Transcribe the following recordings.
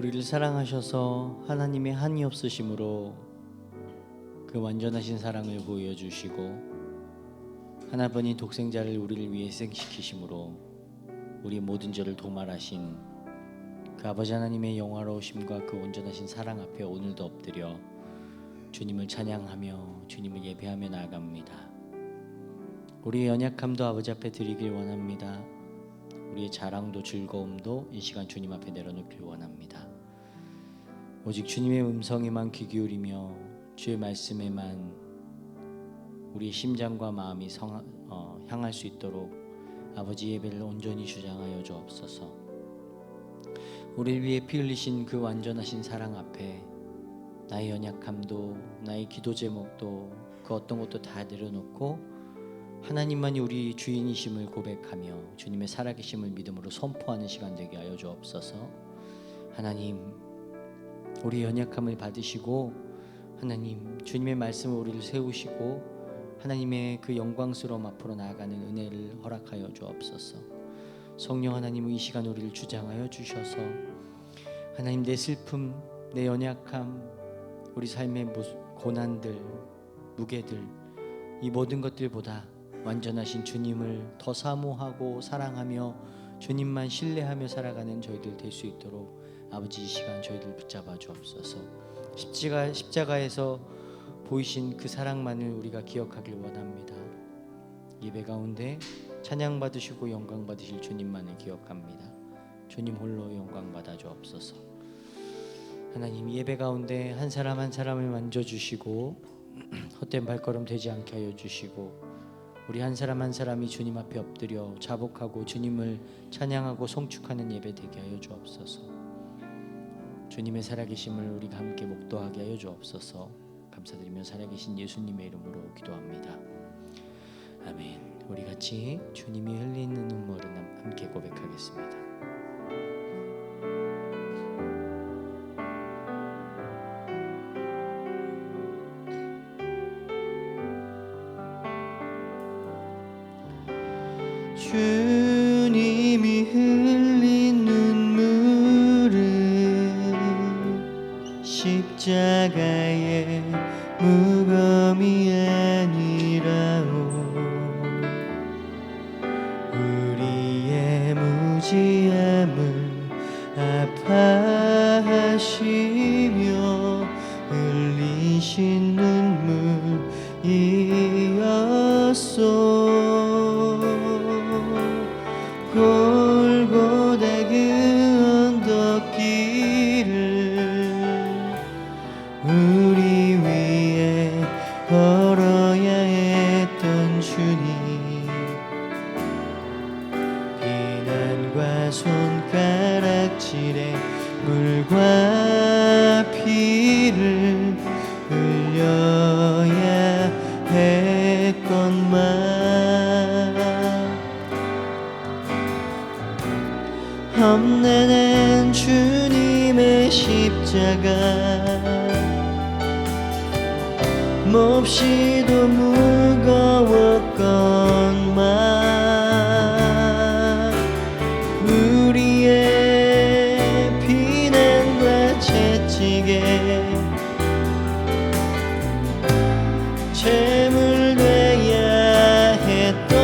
우리를 사랑하셔서 하나님의 한이 없으심으로 그 완전하신 사랑을 보여주시고 하나뿐인 독생자를 우리를 위해 희생시키심으로 우리의 모든 죄를 도말하신 그 아버지 하나님의 영화로우심과 그 온전하신 사랑 앞에 오늘도 엎드려 주님을 찬양하며 주님을 예배하며 나아갑니다. 우리의 연약함도 아버지 앞에 드리길 원합니다. 우리의 자랑도 즐거움도 이 시간 주님 앞에 내려놓길 원합니다. 오직 주님의 음성에만 귀 기울이며 주의 말씀에만 우리의 심장과 마음이 향할 수 있도록 아버지 예배를 온전히 주장하여 주옵소서. 우리를 위해 피 흘리신 그 완전하신 사랑 앞에 나의 연약함도 나의 기도 제목도 그 어떤 것도 다 내려놓고 하나님만이 우리 주인이심을 고백하며 주님의 살아계심을 믿음으로 선포하는 시간 되게 하여 주옵소서. 하나님, 우리 연약함을 받으시고 하나님 주님의 말씀을 우리를 세우시고 하나님의 그 영광스러움 앞으로 나아가는 은혜를 허락하여 주옵소서. 성령 하나님, 이 시간 우리를 주장하여 주셔서 하나님, 내 슬픔, 내 연약함, 우리 삶의 고난들, 무게들, 이 모든 것들보다 완전하신 주님을 더 사모하고 사랑하며 주님만 신뢰하며 살아가는 저희들 될 수 있도록 아버지 이 시간 저희들 붙잡아 주옵소서. 십자가에서 보이신 그 사랑만을 우리가 기억하길 원합니다. 예배 가운데 찬양 받으시고 영광 받으실 주님만을 기억합니다. 주님 홀로 영광 받아 주옵소서. 하나님, 예배 가운데 한 사람 한 사람을 만져주시고 헛된 발걸음 되지 않게 하여 주시고 우리 한 사람 한 사람이 주님 앞에 엎드려 자복하고 주님을 찬양하고 송축하는 예배 되게 하여 주옵소서. 주님의 살아계심을 우리가 함께 목도하게 하여 주옵소서. 감사드리며 살아계신 예수님의 이름으로 기도합니다. 아멘. 우리 같이 주님이 흘리는 눈물을 함께 고백하겠습니다. 주님이 흘린 눈물은 십자가의 무거움이 아니라오. 우리의 무지함을 아파하시며 흘리신 눈물이었소. 골고다 그 언덕길을 우리 위에 걸어야 했던 주님, 비난과 손가락질에 물과 피를 흘려야 했건만 험난한 주님의 십자가 몹시도 무거웠건만 우리의 비난과 채찍에 제물되어야 했던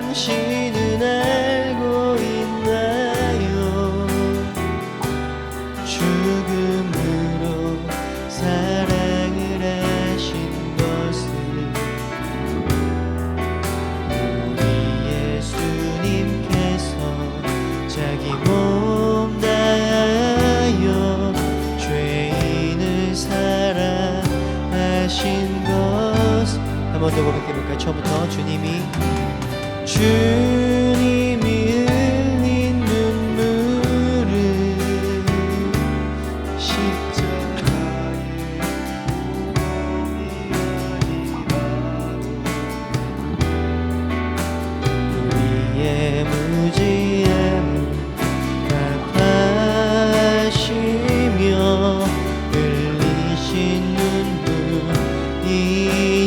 당신은 알고 있나요? 죽음으로 사랑을 하신 것을 우리 예수님께서 자기 몸 다하여 죄인을 사랑하신 것. 한 번 더 고백해볼까요? 처음부터 주님이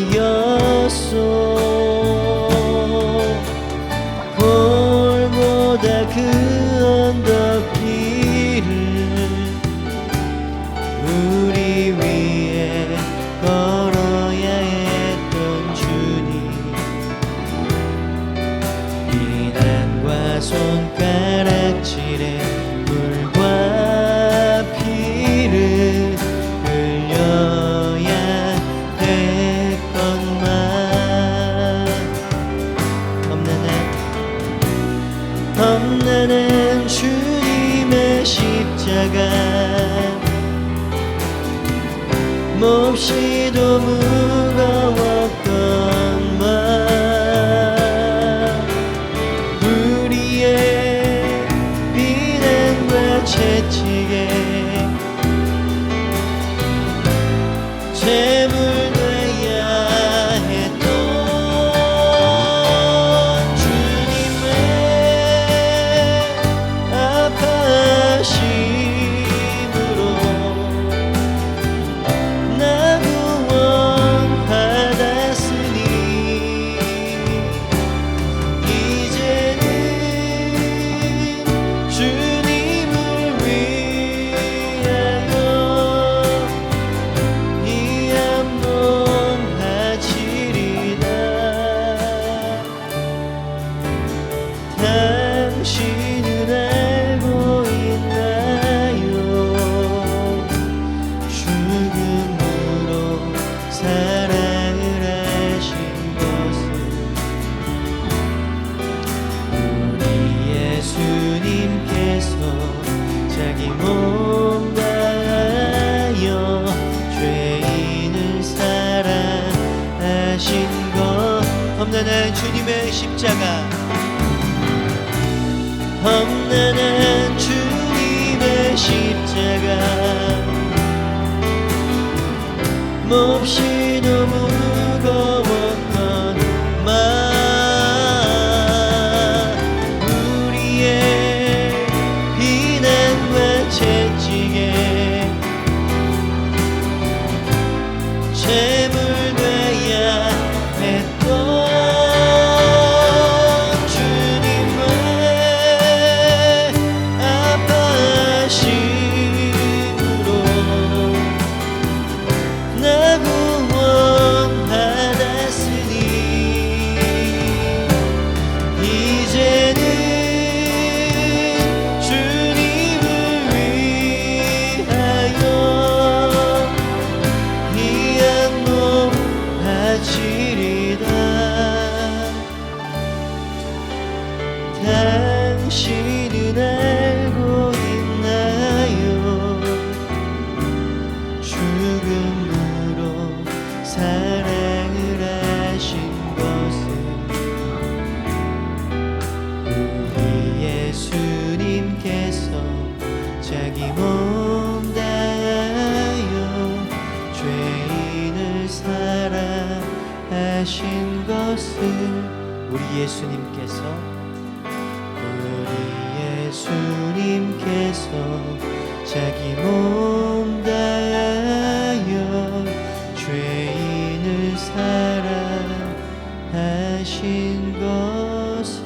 길이었소. 골고다 그 언덕길을 우리 위에 걸어야 했던 주님, 비난과 손가락질에 물과 피를 흘려야 했건만 험난한 주님의 십자가 몹시도 무거웠건만 우리의 비난과 채찍에 제물되어야 했던 주님의 아파심으로 나 구원받았으니 이제는 주님을 위하여 이 한몸 바치리다. 당신은 알고 있나요? 죽음으로 사랑을 하신 것을 우리 예수님께서 자기 몸 다하여 죄인을 사랑하신 것. 험난한 주님의 십자가, 험난한 주님의 십자가 몹시도 무거웠건만 우리의 비난과 채찍에 제물되어야 했던 주님의 아파심으로 나 구원받았으니 이제는 주님을 위하여 이 한몸 바치리다. 당신은 알고 있나요? 죽음으로 사랑을 하신 것을 우리 예수님께서 자기 몸 다하여 죄인을 사랑하신 것을 우리 예수님께서 자기 몸 다하여 죄인을 사랑하신 것을.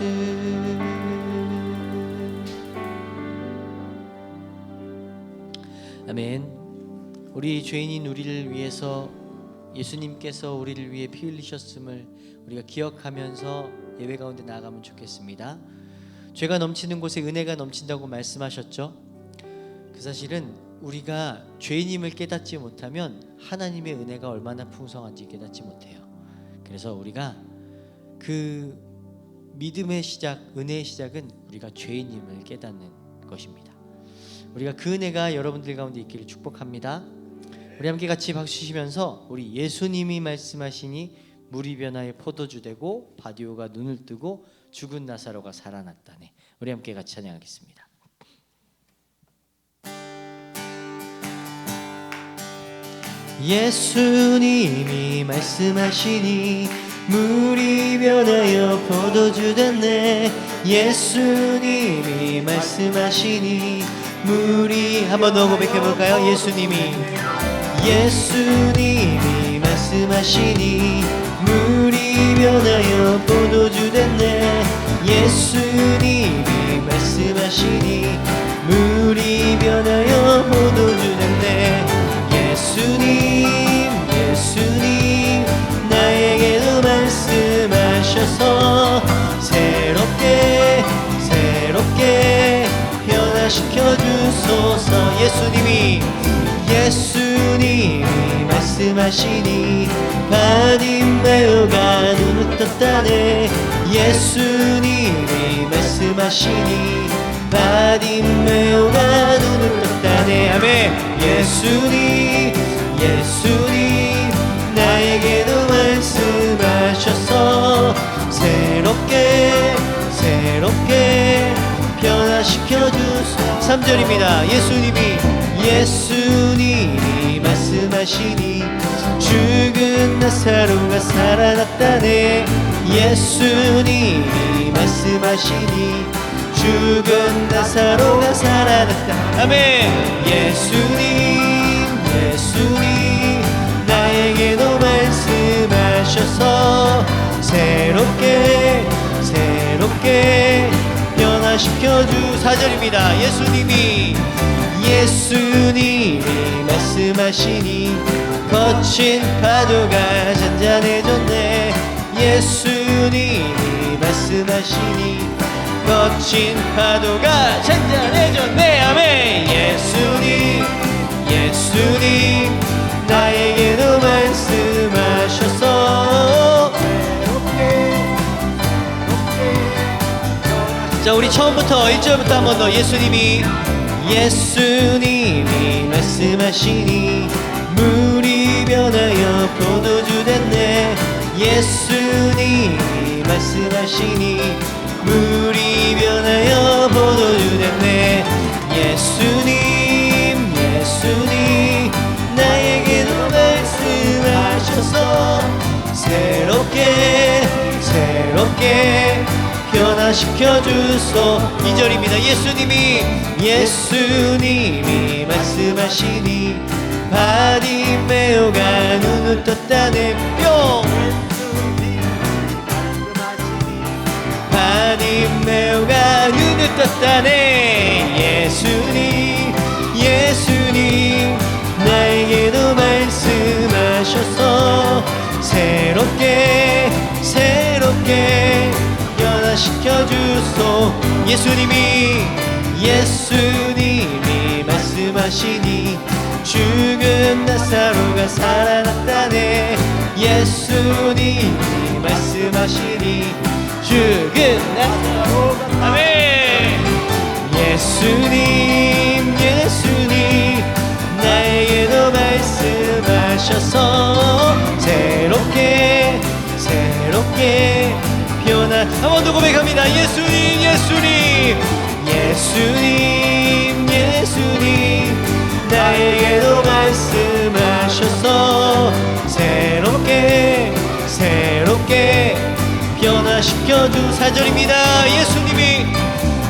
아멘. 우리 죄인인 우리를 위해서 예수님께서 우리를 위해 피 흘리셨음을 우리가 기억하면서 예배 가운데 나아가면 좋겠습니다. 죄가 넘치는 곳에 은혜가 넘친다고 말씀하셨죠. 그 사실은 우리가 죄인임을 깨닫지 못하면 하나님의 은혜가 얼마나 풍성한지 깨닫지 못해요. 그래서 우리가 그 믿음의 시작, 은혜의 시작은 우리가 죄인임을 깨닫는 것입니다. 우리가 그 은혜가 여러분들 가운데 있기를 축복합니다. 우리 함께 같이 박수 치시면서 우리 예수님이 말씀하시니 물이 변하여 포도주 되고 바디오가 눈을 뜨고 죽은 나사로가 살아났다네. 우리 함께 같이 찬양하겠습니다. 예수님이 말씀하시니 물이 변하여 포도주 됐네. 예수님이 말씀하시니 물이 한번 더 고백해볼까요? 예수님이 말씀하시니 말씀하시니 물이 변하여 포도주 됐네. 예수님이 말씀하시니 물이 변하여 포도주 됐네. 예수님 나에게도 말씀하셔서 새롭게 변화시켜 주소서. 예수님이 말씀하시니 바디메오가 눈을 떴다네. 예수님이 말씀하시니 바디메오가 눈을 떴다네. 아멘. 예수님 나에게도 말씀하셔서 새롭게 변화시켜 주소. 3절입니다. 예수님이 말씀하시니 죽은 나사로가 살아났다네. 예수님이 말씀하시니 죽은 나사로가 살아났다. 아멘. 예수님 나에게도 말씀하셔서 새롭게 변화시켜 주. 4절입니다. 예수님이 말씀하시니 거친 파도가 잔잔해졌네. 예수님이 말씀하시니 거친 파도가 잔잔해졌네. 아멘. 예수님 나에게도 말씀하셔서 자, 우리 처음부터 1절부터 한 번 더. 예수님이 말씀하시니 물이 변하여 포도주 됐네. 예수님이 말씀하시니 물이 변하여 포도주 됐네. 예수님 나에게도 말씀하셔서 새롭게 변화시켜 주소. 2절입니다. 예수님이 말씀하시니 바디메오가 눈을 떴다네. 바디메오가 눈을 떴다네. 예수님 나에게도 말씀하셔서 새롭게 변화시켜 주소. 예수님이 말씀하시니 죽은 나사로가 살아났다네. 예수님이 말씀하시니 죽은 나사로가. 아멘. 예수님 나에게도 말씀하셔서 새롭게 변화. 한 번 더 고백합니다. 예수님 나에게도 말씀하셔서 새롭게 변화시켜 주. 4절입니다.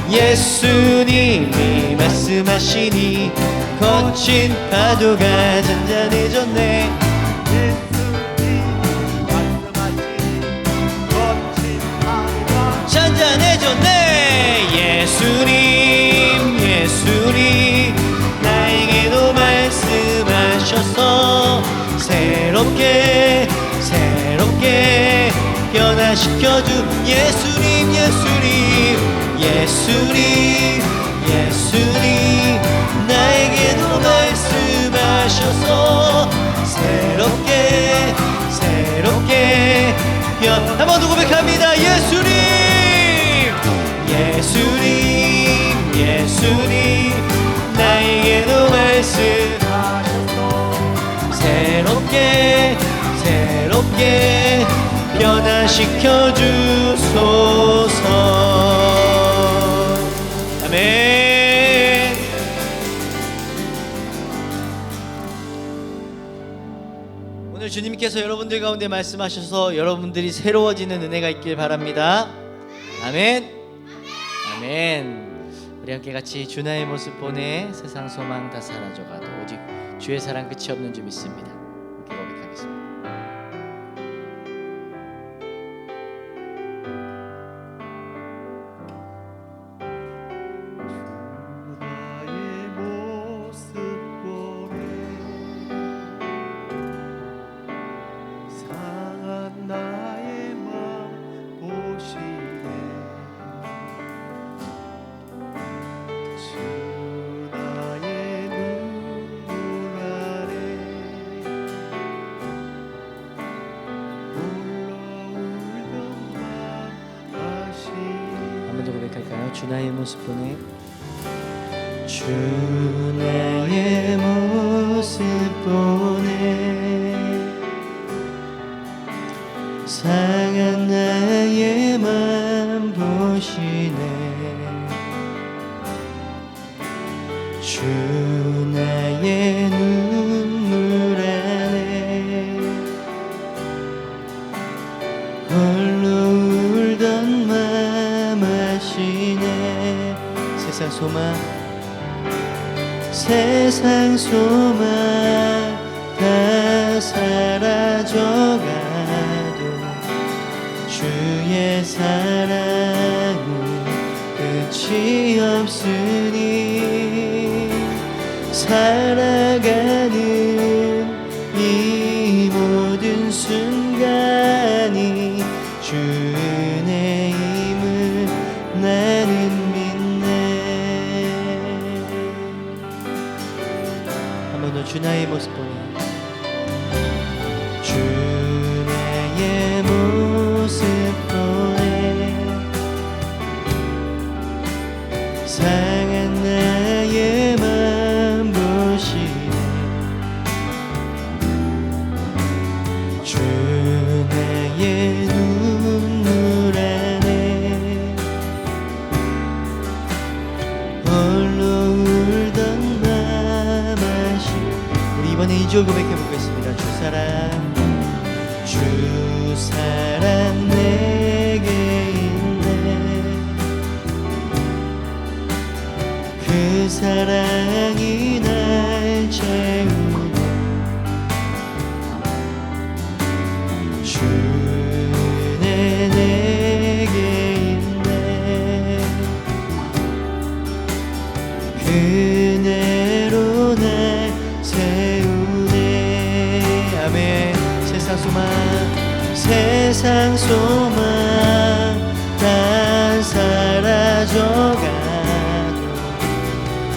예수님이 말씀하시니 거친 파도가 잔잔해졌네. 잔잔해졌네. 예수님 나에게도 말씀하셔서 새롭게 변화시켜 주. 예수님 나에게도 말씀하셔서 새롭게 한 번 더 고백합니다. 예수님 나에게도 말씀하셔서 새롭게 변화시켜 주소서. 아멘. 오늘 주님께서 여러분들 가운데 말씀하셔서 여러분들이 새로워지는 은혜가 있길 바랍니다. 아멘. 우리 함께 같이 주나의 모습 보내 세상 소망 다 사라져가도 오직 주의 사랑 끝이 없는 줄 믿습니다. 함께 고백하겠습니다. 상한 나의 맘 보시네. 주 나의 눈물 아래 홀로 울던 맘 아시네. 한 번 더 고백할까요? 주 나의 모습 보네. 주 나의 모습 보네. 상한 나의 맘 보시네. 주 나의 눈물 안에 홀로 울던 맘 아시네. 세상 소망 세상 소망 다 사라져가도 주의 사랑은 끝이 없으니 살아가는 이 모든 순간이 주 은혜임을 나는 주 나의 모습 보네. 주 나의 모습 보네. 상한 나의 맘 보시네. 주 나의 눈물 안에 홀로 울던 맘 아시네. 이번에 2절 고백해 보겠습니다. 주 사랑 내게 있네. 그 사랑이 날 채우네. 주 은혜 내게 있네. 그 은혜로 날 세우네. 아멘. 세상 소망 다 사라져가도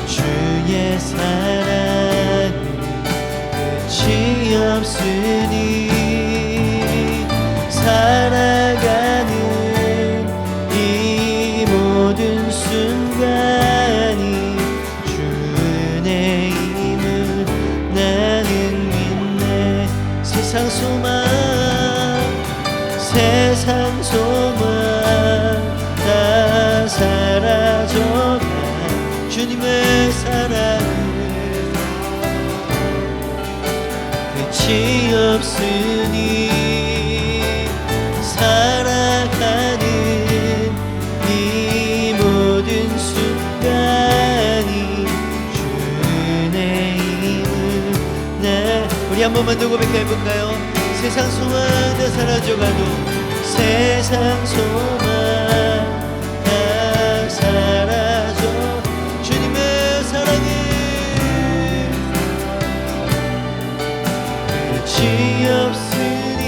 주의 사랑은 끝이 없으니 살아가는 이 모든 순간이 주 은혜임을 나는 믿네. 세상 소망 다 사라져가 주님의 사랑은 끝이 없으니 살아가는 이 모든 순간이 주 은혜임을 우리 한 번만 더 고백해볼까요? 세상 소망 다 사라져가도 세상 소망 다 사라져 주님의 사랑이 끝이 없으니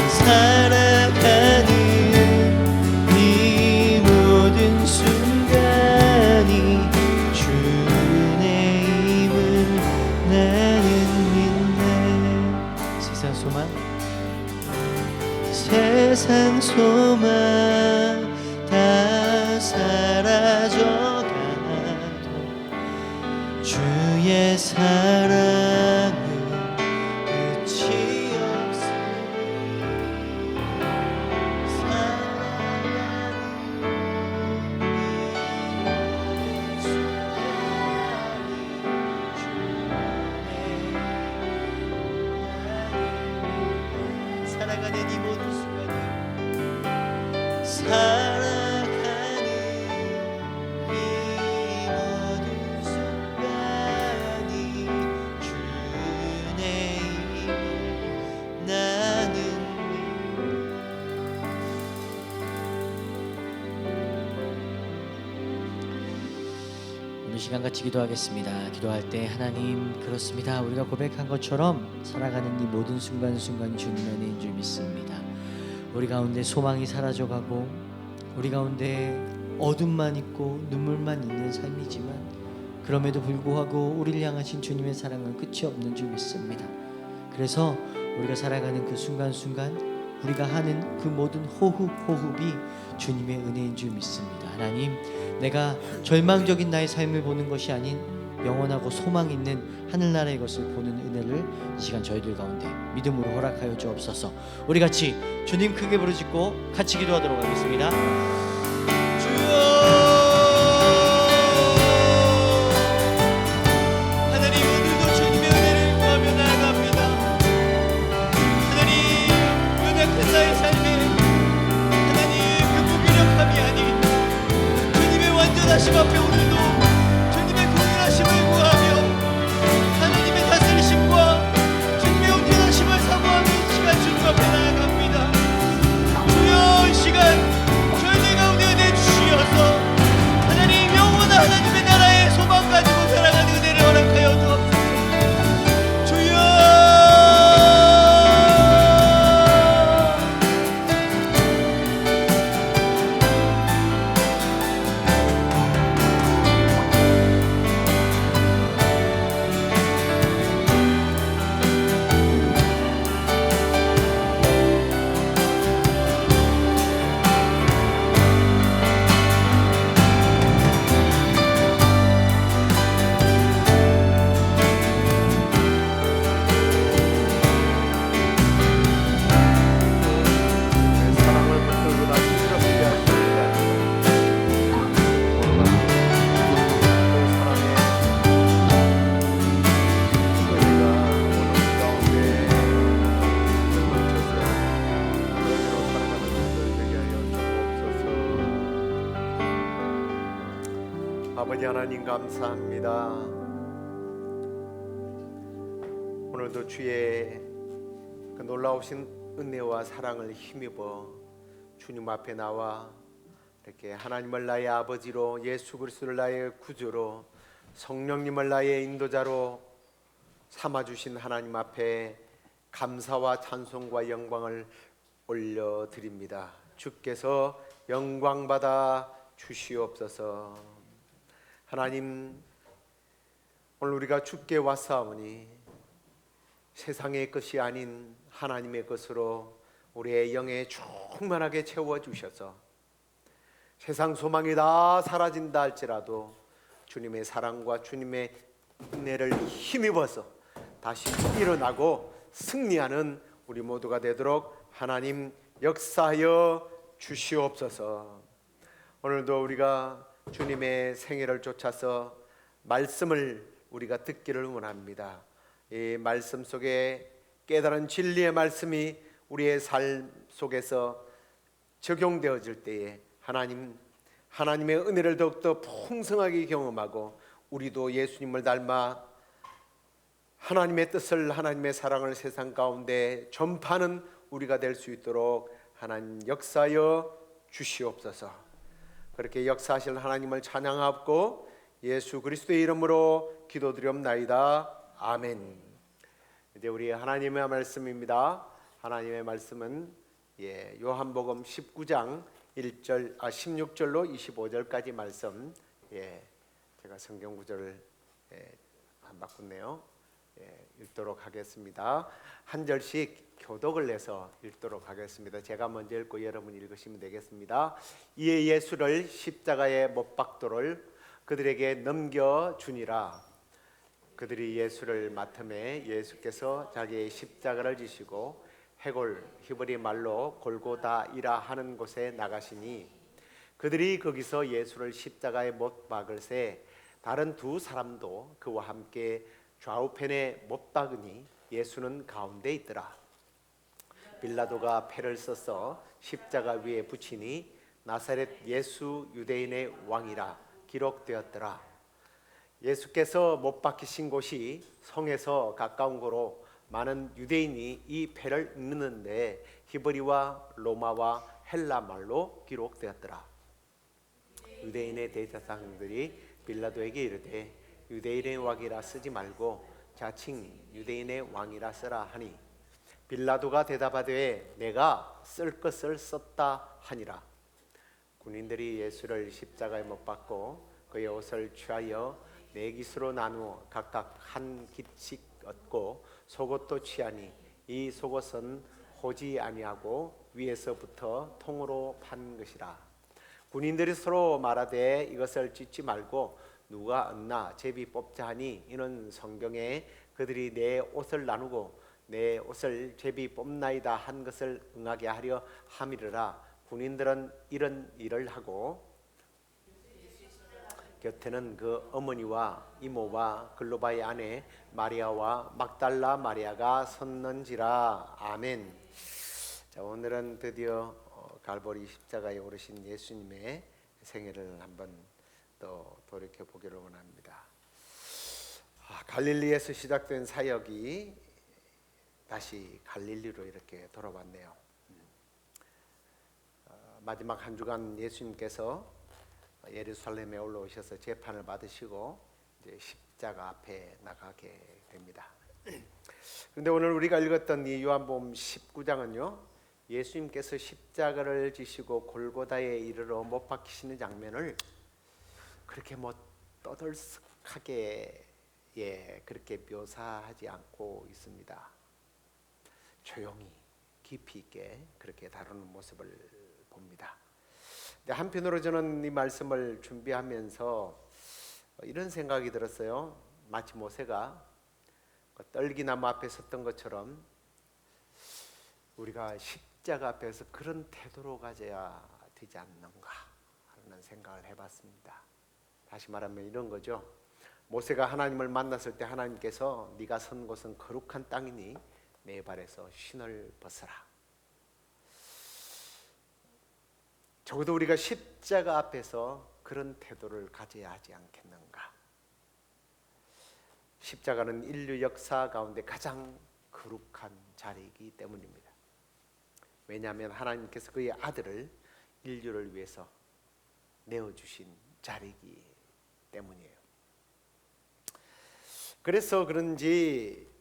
살아가는 이 모든 순간이 주 은혜임을 나는 믿네. 세상 소망 다 사라져가도 주의 사랑은 끝이 없으니 살아가는 이 순간이 살아가는 이 모든 순간이 살아가는 이 모든 순간이 주 은혜임을 나는 시간 같이 기도하겠습니다. 기도할 때 하나님, 그렇습니다. 우리가 고백한 것처럼 살아가는 이 모든 순간순간 주님의 은혜인 줄 믿습니다. 우리 가운데 소망이 사라져가고 우리 가운데 어둠만 있고 눈물만 있는 삶이지만 그럼에도 불구하고 우리를 향하신 주님의 사랑은 끝이 없는 줄 믿습니다. 그래서 우리가 살아가는 그 순간순간 우리가 하는 그 모든 호흡이 주님의 은혜인 줄 믿습니다. 하나님, 내가 절망적인 나의 삶을 보는 것이 아닌 영원하고 소망 있는 하늘나라의 것을 보는 은혜를 이 시간 저희들 가운데 믿음으로 허락하여 주옵소서. 우리 같이 주님 크게 부르짖고 같이 기도하도록 하겠습니다. 주여, 하나님, 오늘도 주님의 은혜를 구하며 나아갑니다. 하나님, 연약한 나의 삶에 하나님 그 무기력함이 아닌 주님의 완전하심 앞에 오늘도 주님의 공연하심을 구하며 하나님의 다스리심과 주님의 온전하심을 사모하며 이 시간 주님 앞에 나아갑니다. 주여, 이 시간 저희들 가운데 은혜 주시어서 하나님, 영원한 하나님의 나라의 소망 가지고 살아가는 은혜를 허락하여 주옵소서. 주여, 내 사랑을 붙들고 나 힘들었게 하시니까 그 사랑의 은혜가 오늘 가운데 넘쳐서 그대로 살아가는 분들 되게 하여 주옵소서. 아버지 하나님, 감사합니다. 오늘도 주의 그 놀라우신 은혜와 사랑을 힘입어 주님 앞에 나와 이렇게 하나님을 나의 아버지로, 예수 그리스도를 나의 구주로, 성령님을 나의 인도자로 삼아주신 하나님 앞에 감사와 찬송과 영광을 올려드립니다. 주께서 영광받아 주시옵소서. 하나님, 오늘 우리가 주께 왔사오니 세상의 것이 아닌 하나님의 것으로 우리의 영에 충만하게 채워주셔서 세상 소망이 다 사라진다 할지라도 주님의 사랑과 주님의 은혜를 힘입어서 다시 일어나고 승리하는 우리 모두가 되도록 하나님 역사하여 주시옵소서. 오늘도 우리가 주님의 생애를 쫓아서 말씀을 우리가 듣기를 원합니다. 이 말씀 속에 깨달은 진리의 말씀이 우리의 삶 속에서 적용되어질 때에 하나님의 은혜를 더욱더 풍성하게 경험하고 우리도 예수님을 닮아 하나님의 뜻을, 하나님의 사랑을 세상 가운데 전파하는 우리가 될 수 있도록 하나님 역사하여 주시옵소서. 그렇게 역사하실 하나님을 찬양하고 예수 그리스도의 이름으로 기도드리옵나이다. 아멘. 이제 우리 하나님의 말씀입니다. 하나님의 말씀은 요한복음 19장 16절로 25절까지 말씀. 제가 성경 구절을 안 바꿨네요. 읽도록 하겠습니다. 한 절씩 교독을 내서 읽도록 하겠습니다. 제가 먼저 읽고 여러분이 읽으시면 되겠습니다. 이에 예수를 십자가에 못 박도를 그들에게 넘겨주니라. 그들이 예수를 맡음에 예수께서 자기의 십자가를 지시고 해골, 히브리 말로 골고다이라 하는 곳에 나가시니 그들이 거기서 예수를 십자가에 못 박을새 다른 두 사람도 그와 함께 좌우편에 못 박으니 예수는 가운데 있더라. 빌라도가 패를 써서 십자가 위에 붙이니 나사렛 예수 유대인의 왕이라 기록되었더라. 예수께서 못 박히신 곳이 성에서 가까운 거로 많은 유대인이 이 패를 읽는데 히브리와 로마와 헬라 말로 기록되었더라. 유대인의 대제사장들이 빌라도에게 이르되 유대인의 왕이라 쓰지 말고 자칭 유대인의 왕이라 쓰라 하니 빌라도가 대답하되 내가 쓸 것을 썼다 하니라. 군인들이 예수를 십자가에 못 박고 그의 옷을 취하여 네 깃으로 나누어 각각 한 깃씩 얻고 속옷도 취하니 이 속옷은 호지 아니하고 위에서부터 통으로 판 것이라. 군인들이 서로 말하되 이것을 찢지 말고 누가 얻나 제비 뽑자 하니 이는 성경에 그들이 내 옷을 나누고 내 옷을 제비 뽑나이다 한 것을 응하게 하려 함이르라. 군인들은 이런 일을 하고 곁에는 그 어머니와 이모와 글로바의 아내 마리아와 막달라 마리아가 섰는지라. 아멘. 자, 오늘은 드디어 갈보리 십자가에 오르신 예수님의 생애를 한번 또 돌이켜 보기를 원합니다. 갈릴리에서 시작된 사역이 다시 갈릴리로 이렇게 돌아왔네요. 마지막 한 주간 예수님께서 예루살렘에 올라오셔서 재판을 받으시고 이제 십자가 앞에 나가게 됩니다. 그런데 오늘 우리가 읽었던 이 요한복음 19장은요, 예수님께서 십자가를 지시고 골고다에 이르러 못 박히시는 장면을 그렇게 뭐 떠들썩하게 그렇게 묘사하지 않고 있습니다. 조용히 깊이 있게 그렇게 다루는 모습을 봅니다. 근데 한편으로 저는 이 말씀을 준비하면서 이런 생각이 들었어요. 마치 모세가 떨기나무 앞에 섰던 것처럼 우리가 십자가 앞에서 그런 태도로 가져야 되지 않는가 하는 생각을 해봤습니다. 다시 말하면 이런 거죠. 모세가 하나님을 만났을 때 하나님께서 네가 선 곳은 거룩한 땅이니 내 발에서 신을 벗어라. 적어도 우리가 십자가 앞에서 그런 태도를 가져야 하지 않겠는가. 십자가는 인류 역사 가운데 가장 거룩한 자리이기 때문입니다. 왜냐하면 하나님께서 그의 아들을 인류를 위해서 내어주신 자리이기 때문이에요. 그래서 그런지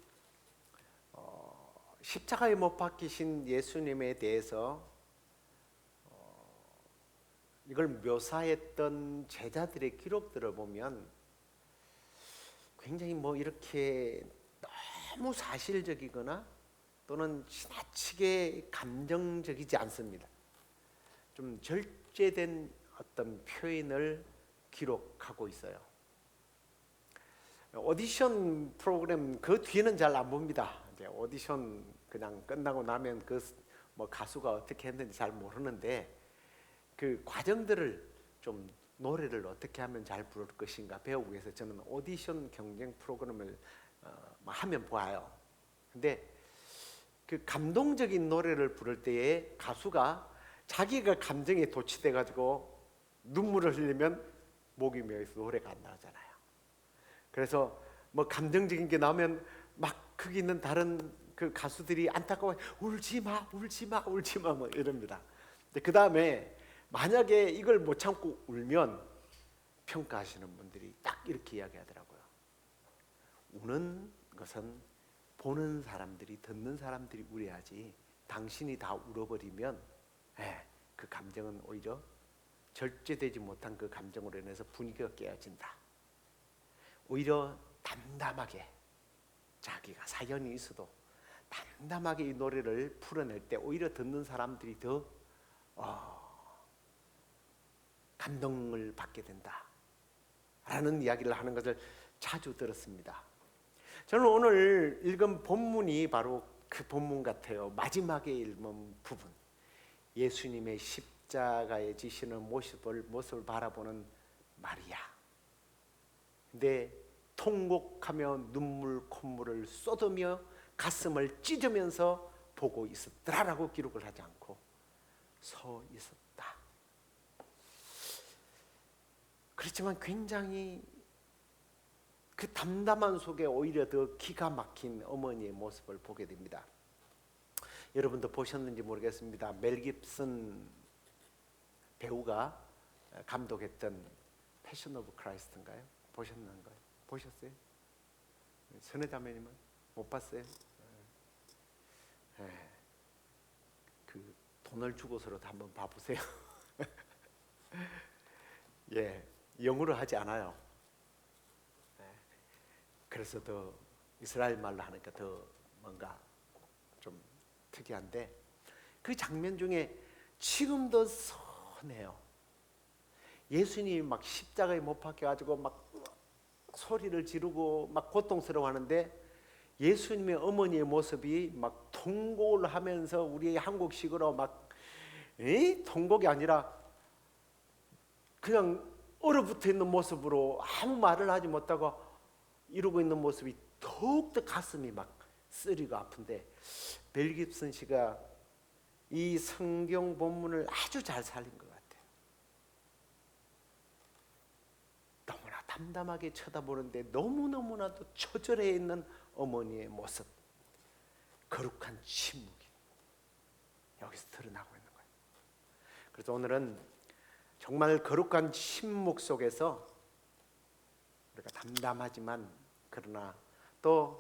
십자가에 못 박히신 예수님에 대해서 이걸 묘사했던 제자들의 기록들을 보면 굉장히 뭐 이렇게 너무 사실적이거나 또는 지나치게 감정적이지 않습니다. 좀 절제된 어떤 표현을 기록하고 있어요. 오디션 프로그램 그 뒤에는 잘 안 봅니다. 이제 오디션 그냥 끝나고 나면 그 뭐 가수가 어떻게 했는지 잘 모르는데 그 과정들을 좀 노래를 어떻게 하면 잘 부를 것인가 배우기 위해서 저는 오디션 경쟁 프로그램을 하면 보아요. 근데 그 감동적인 노래를 부를 때에 가수가 자기가 감정에 도취돼 가지고 눈물을 흘리면 목이 메어서 노래가 안 나오잖아요. 그래서 뭐 감정적인 게 나오면 막 거기 있는 다른 그 가수들이 안타까워 울지 마 뭐 이럽니다. 그 다음에 만약에 이걸 못 참고 울면 평가하시는 분들이 딱 이렇게 이야기하더라고요. 우는 것은 보는 사람들이 듣는 사람들이 울어야지 당신이 다 울어버리면 그 감정은 오히려 절제되지 못한 그 감정으로 인해서 분위기가 깨어진다. 오히려 담담하게 자기가 사연이 있어도 담담하게 이 노래를 풀어낼 때 오히려 듣는 사람들이 더 감동을 받게 된다라는 이야기를 하는 것을 자주 들었습니다. 저는 오늘 읽은 본문이 바로 그 본문 같아요. 마지막에 읽은 부분, 예수님의 십자가에 지시는 모습을 바라보는 마리아. 근데 통곡하며 눈물 콧물을 쏟으며 가슴을 찢으면서 보고 있었더라라고 기록을 하지 않고 서 있었다. 그렇지만 굉장히 그 담담한 속에 오히려 더 기가 막힌 어머니의 모습을 보게 됩니다. 여러분도 보셨는지 모르겠습니다. 멜 깁슨 배우가 감독했던 패션 오브 크라이스트인가요? 보셨나요? 보셨어요? 선혜자매님은 못 봤어요? 네. 그 돈을 주고서라도 한번 봐보세요. 예, 영어로 하지 않아요. 네. 그래서 더 이스라엘 말로 하니까 더 뭔가 좀 특이한데 그 장면 중에 지금도 선해요. 예수님이 막 십자가에 못 박혀가지고 막 소리를 지르고 막 고통스러워하는데 예수님의 어머니의 모습이 막 통곡을 하면서 우리 한국식으로 막 통곡이 아니라 그냥 얼어붙어 있는 모습으로 아무 말을 하지 못하고 이러고 있는 모습이 더욱더 가슴이 막 쓰리고 아픈데 멜 깁슨 씨가 이 성경 본문을 아주 잘 살린 것 같아요. 너무나 담담하게 쳐다보는데 너무너무나도 처절해 있는 어머니의 모습, 거룩한 침묵이 여기서 드러나고 있는 거예요. 그래서 오늘은 정말 거룩한 침묵 속에서 우리가 담담하지만 그러나 또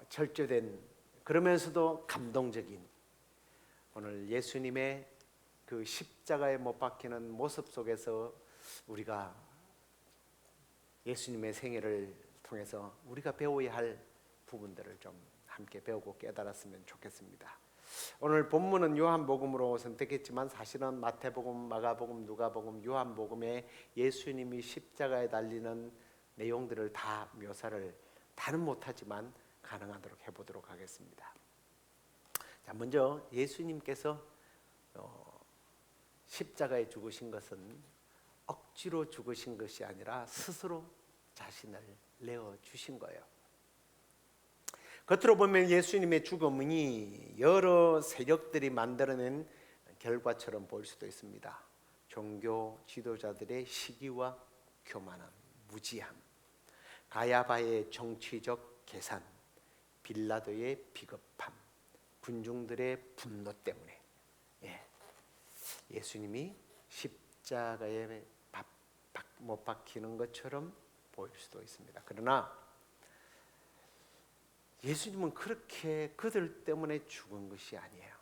절제된 그러면서도 감동적인 오늘 예수님의 그 십자가에 못 박히는 모습 속에서 우리가 예수님의 생애를 통해서 우리가 배워야 할 부분들을 좀 함께 배우고 깨달았으면 좋겠습니다. 오늘 본문은 요한복음으로 선택했지만 사실은 마태복음, 마가복음, 누가복음, 요한복음에 예수님이 십자가에 달리는 내용들을 다 묘사를 다는 못하지만 가능하도록 해보도록 하겠습니다. 자, 먼저 예수님께서 십자가에 죽으신 것은 억지로 죽으신 것이 아니라 스스로 자신을 내어주신 거예요. 겉으로 보면 예수님의 죽음이 여러 세력들이 만들어낸 결과처럼 보일 수도 있습니다. 종교 지도자들의 시기와 교만함, 무지함, 가야바의 정치적 계산, 빌라도의 비겁함, 군중들의 분노 때문에 예수님이 십자가에 못 박히는 것처럼 보일 수도 있습니다. 그러나 예수님은 그렇게 그들 때문에 죽은 것이 아니에요.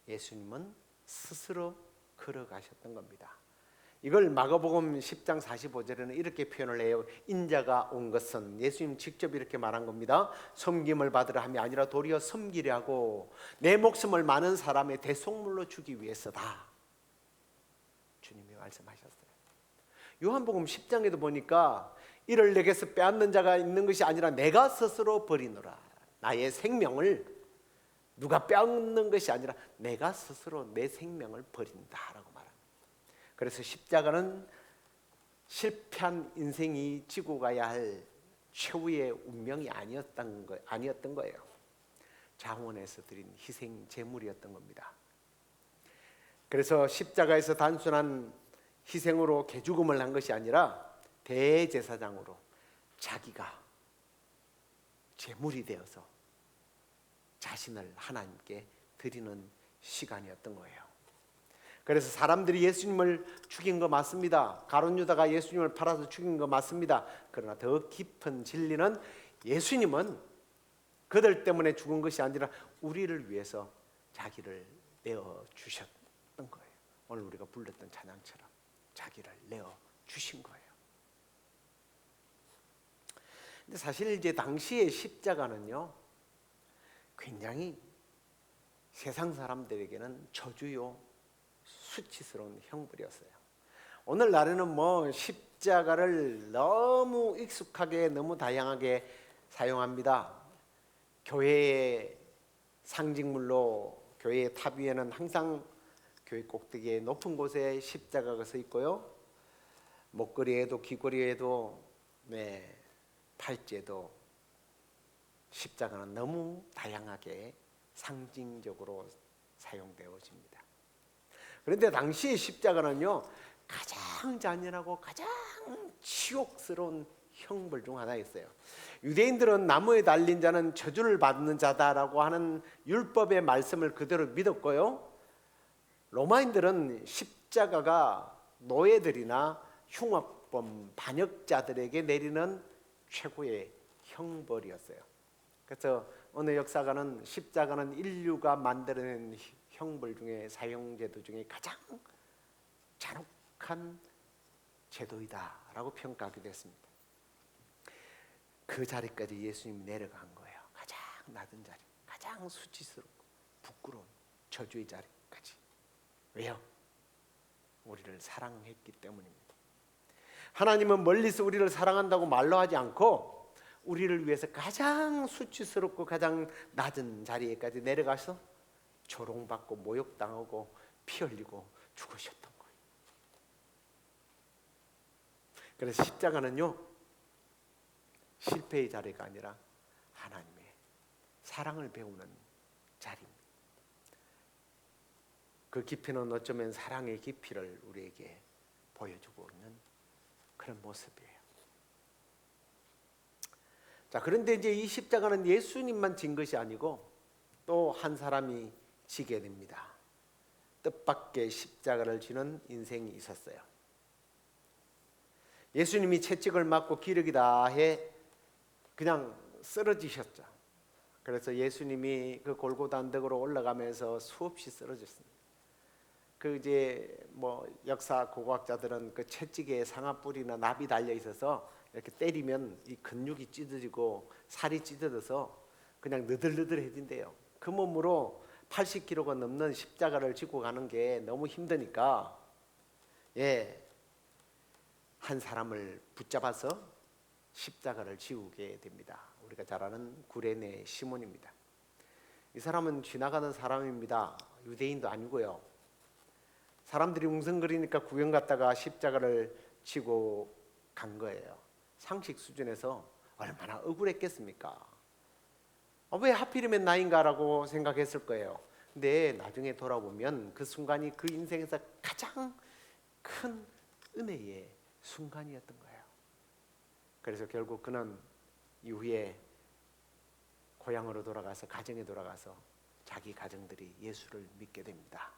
예수님은 스스로 걸어가셨던 겁니다. 이걸 마가복음 10장 45절에는 이렇게 표현을 해요. 인자가 온 것은, 예수님 직접 이렇게 말한 겁니다. 섬김을 받으라 함이 아니라 도리어 섬기려 하고 내 목숨을 많은 사람의 대속물로 주기 위해서다. 주님이 말씀하셨어요. 요한복음 10장에도 보니까 이를 내게서 빼앗는 자가 있는 것이 아니라 내가 스스로 버리노라. 나의 생명을 누가 빼앗는 것이 아니라 내가 스스로 내 생명을 버린다라고 말합니다. 그래서 십자가는 실패한 인생이 지고 가야 할 최후의 운명이 아니었던 거예요. 장원에서 드린 희생 제물이었던 겁니다. 그래서 십자가에서 단순한 희생으로 개죽음을 한 것이 아니라 대제사장으로 자기가 제물이 되어서 자신을 하나님께 드리는 시간이었던 거예요. 그래서 사람들이 예수님을 죽인 거 맞습니다. 가룟 유다가 예수님을 팔아서 죽인 거 맞습니다. 그러나 더 깊은 진리는 예수님은 그들 때문에 죽은 것이 아니라 우리를 위해서 자기를 내어주셨던 거예요. 오늘 우리가 불렀던 찬양처럼 자기를 내어주신 거예요. 근데 사실 이제 당시의 십자가는요, 굉장히 세상 사람들에게는 저주요 수치스러운 형벌이었어요. 오늘날에는 뭐 십자가를 너무 익숙하게 너무 다양하게 사용합니다. 교회의 상징물로 교회의 탑 위에는 항상 교회 꼭대기에 높은 곳에 십자가가 서 있고요. 목걸이에도 귀걸이에도 팔찌에도 십자가는 너무 다양하게 상징적으로 사용되어집니다. 그런데 당시의 십자가는요, 가장 잔인하고 가장 치욕스러운 형벌 중 하나였어요. 유대인들은 나무에 달린 자는 저주를 받는 자다라고 하는 율법의 말씀을 그대로 믿었고요. 로마인들은 십자가가 노예들이나 율법범 반역자들에게 내리는 최고의 형벌이었어요. 그래서 어느 역사가는 십자가는 인류가 만들어낸 형벌 중에 사형제도 중에 가장 잔혹한 제도이다라고 평가하기도 했습니다. 그 자리까지 예수님이 내려간 거예요. 가장 낮은 자리, 가장 수치스럽고 부끄러운 저주의 자리까지. 왜요? 우리를 사랑했기 때문입니다. 하나님은 멀리서 우리를 사랑한다고 말로 하지 않고 우리를 위해서 가장 수치스럽고 가장 낮은 자리에까지 내려가서 조롱받고 모욕당하고 피 흘리고 죽으셨던 거예요. 그래서 십자가는요, 실패의 자리가 아니라 하나님의 사랑을 배우는 자리입니다. 그 깊이는 어쩌면 사랑의 깊이를 우리에게 보여주고 있는 그런 모습이에요. 자, 그런데 이제 이 십자가는 예수님만 진 것이 아니고 또 한 사람이 지게 됩니다. 뜻밖의 십자가를 지는 인생이 있었어요. 예수님이 채찍을 맞고 기력이 다해 그냥 쓰러지셨죠. 그래서 예수님이 그 골고다 언덕으로 올라가면서 수없이 쓰러졌습니다. 그 이제 뭐 역사 고고학자들은 그 채찍에 상아뿔이나 납이 달려 있어서 이렇게 때리면 이 근육이 찢어지고 살이 찢어져서 그냥 느들느들해진대요. 그 몸으로 80kg가 넘는 십자가를 지고 가는 게 너무 힘드니까 한 사람을 붙잡아서 십자가를 지우게 됩니다. 우리가 잘 아는 구레네 시몬입니다. 이 사람은 지나가는 사람입니다. 유대인도 아니고요. 사람들이 웅성거리니까 구경 갔다가 십자가를 지고 간 거예요. 상식 수준에서 얼마나 억울했겠습니까? 왜 하필이면 나인가라고 생각했을 거예요. 근데 나중에 돌아보면 그 순간이 그 인생에서 가장 큰 은혜의 순간이었던 거예요. 그래서 결국 그는 이후에 고향으로 돌아가서 가정에 돌아가서 자기 가정들이 예수를 믿게 됩니다.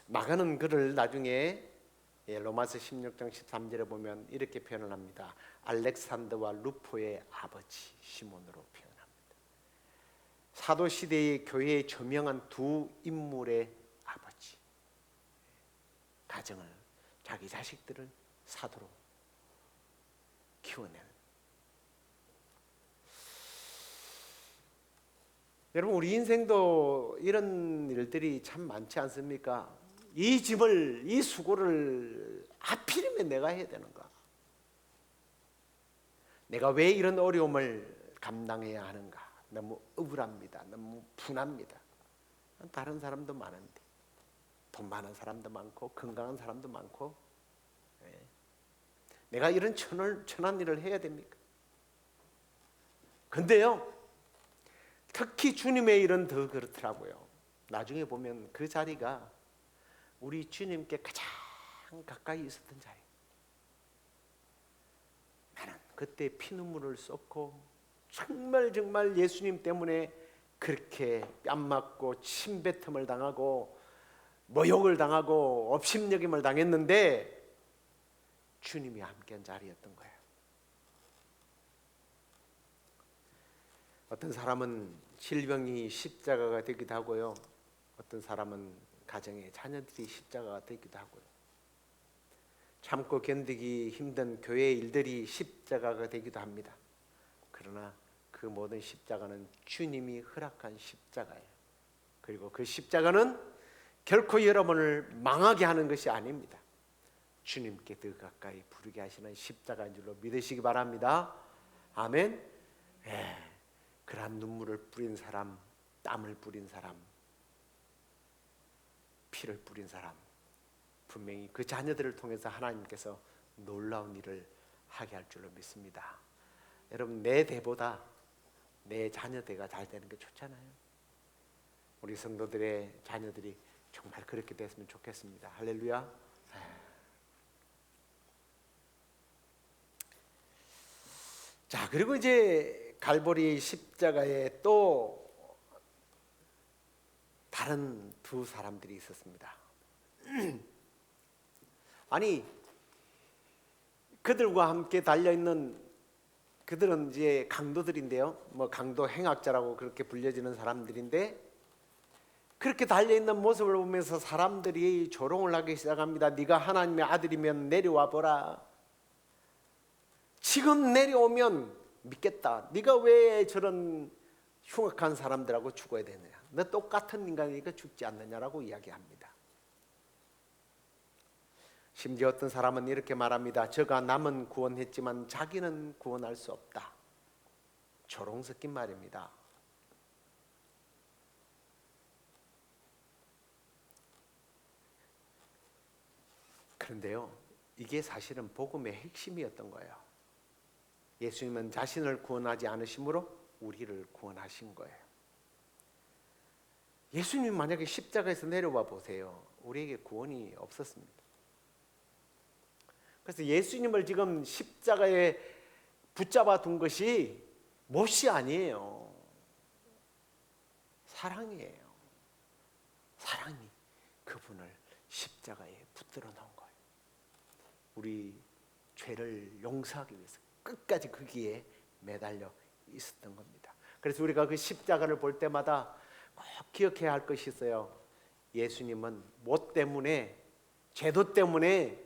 마가는 그를 나중에 로마서 16장 13절에 보면 이렇게 표현을 합니다. 알렉산더와 루포의 아버지 시몬으로 표현합니다. 사도 시대의 교회에 저명한 두 인물의 아버지. 가정을, 자기 자식들을 사도로 키워내는. 여러분, 우리 인생도 이런 일들이 참 많지 않습니까? 이 짐을, 이 수고를 하필이면 내가 해야 되는가? 내가 왜 이런 어려움을 감당해야 하는가? 너무 억울합니다. 너무 분합니다. 다른 사람도 많은데, 돈 많은 사람도 많고 건강한 사람도 많고, 내가 이런 천한 일을 해야 됩니까? 근데요, 특히 주님의 일은 더 그렇더라고요. 나중에 보면 그 자리가 우리 주님께 가장 가까이 있었던 자리. 나는 그때 피눈물을 쏟고 정말 예수님 때문에 그렇게 뺨 맞고 침뱉음을 당하고 모욕을 당하고 업심여김을 당했는데 주님이 함께한 자리였던 거예요. 어떤 사람은 질병이 십자가가 되기도 하고요. 어떤 사람은 가정의 자녀들이 십자가가 되기도 하고요. 참고 견디기 힘든 교회의 일들이 십자가가 되기도 합니다. 그러나 그 모든 십자가는 주님이 허락한 십자가예요. 그리고 그 십자가는 결코 여러분을 망하게 하는 것이 아닙니다. 주님께 더 가까이 부르게 하시는 십자가인 줄로 믿으시기 바랍니다. 아멘. 그러한 눈물을 뿌린 사람, 땀을 뿌린 사람, 피를 뿌린 사람, 분명히 그 자녀들을 통해서 하나님께서 놀라운 일을 하게 할 줄로 믿습니다. 여러분, 내 대보다 내 자녀대가 잘 되는 게 좋잖아요. 우리 성도들의 자녀들이 정말 그렇게 됐으면 좋겠습니다. 할렐루야. 자, 그리고 이제 갈보리 십자가에 또 다른 두 사람들이 있었습니다. 아니, 그들과 함께 달려 있는 그들은 이제 강도들인데요. 뭐 강도 행악자라고 그렇게 불려지는 사람들인데 그렇게 달려 있는 모습을 보면서 사람들이 조롱을 하기 시작합니다. 네가 하나님의 아들이면 내려와 보라. 지금 내려오면 믿겠다. 네가 왜 저런 흉악한 사람들하고 죽어야 되느냐? 너 똑같은 인간이니까 죽지 않느냐라고 이야기합니다. 심지어 어떤 사람은 이렇게 말합니다. 저가 남은 구원했지만 자기는 구원할 수 없다. 조롱 섞인 말입니다. 그런데요, 이게 사실은 복음의 핵심이었던 거예요. 예수님은 자신을 구원하지 않으심으로 우리를 구원하신 거예요. 예수님 만약에 십자가에서 내려와 보세요. 우리에게 구원이 없었습니다. 그래서 예수님을 지금 십자가에 붙잡아 둔 것이 못이 아니에요. 사랑이에요. 사랑이 그분을 십자가에 붙들어 놓은 거예요. 우리 죄를 용서하기 위해서 끝까지 거기에 매달려 있었던 겁니다. 그래서 우리가 그 십자가를 볼 때마다 꼭 기억해야 할 것이 있어요. 예수님은 못 때문에, 죄도 때문에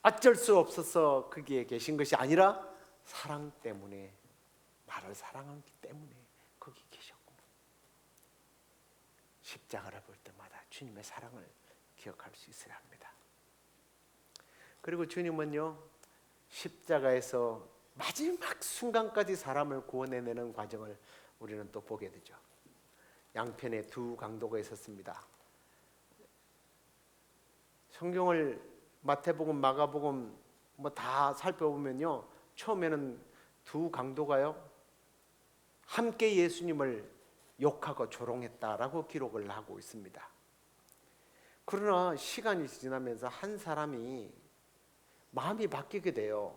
어쩔 수 없어서 거기에 계신 것이 아니라 사랑 때문에, 나를 사랑하기 때문에 거기 계셨고, 십자가를 볼 때마다 주님의 사랑을 기억할 수 있어야 합니다. 그리고 주님은요, 십자가에서 마지막 순간까지 사람을 구원해내는 과정을 우리는 또 보게 되죠. 양편에 두 강도가 있었습니다. 성경을 마태복음, 마가복음 뭐 다 살펴보면요, 처음에는 두 강도가요 함께 예수님을 욕하고 조롱했다라고 기록을 하고 있습니다. 그러나 시간이 지나면서 한 사람이 마음이 바뀌게 돼요.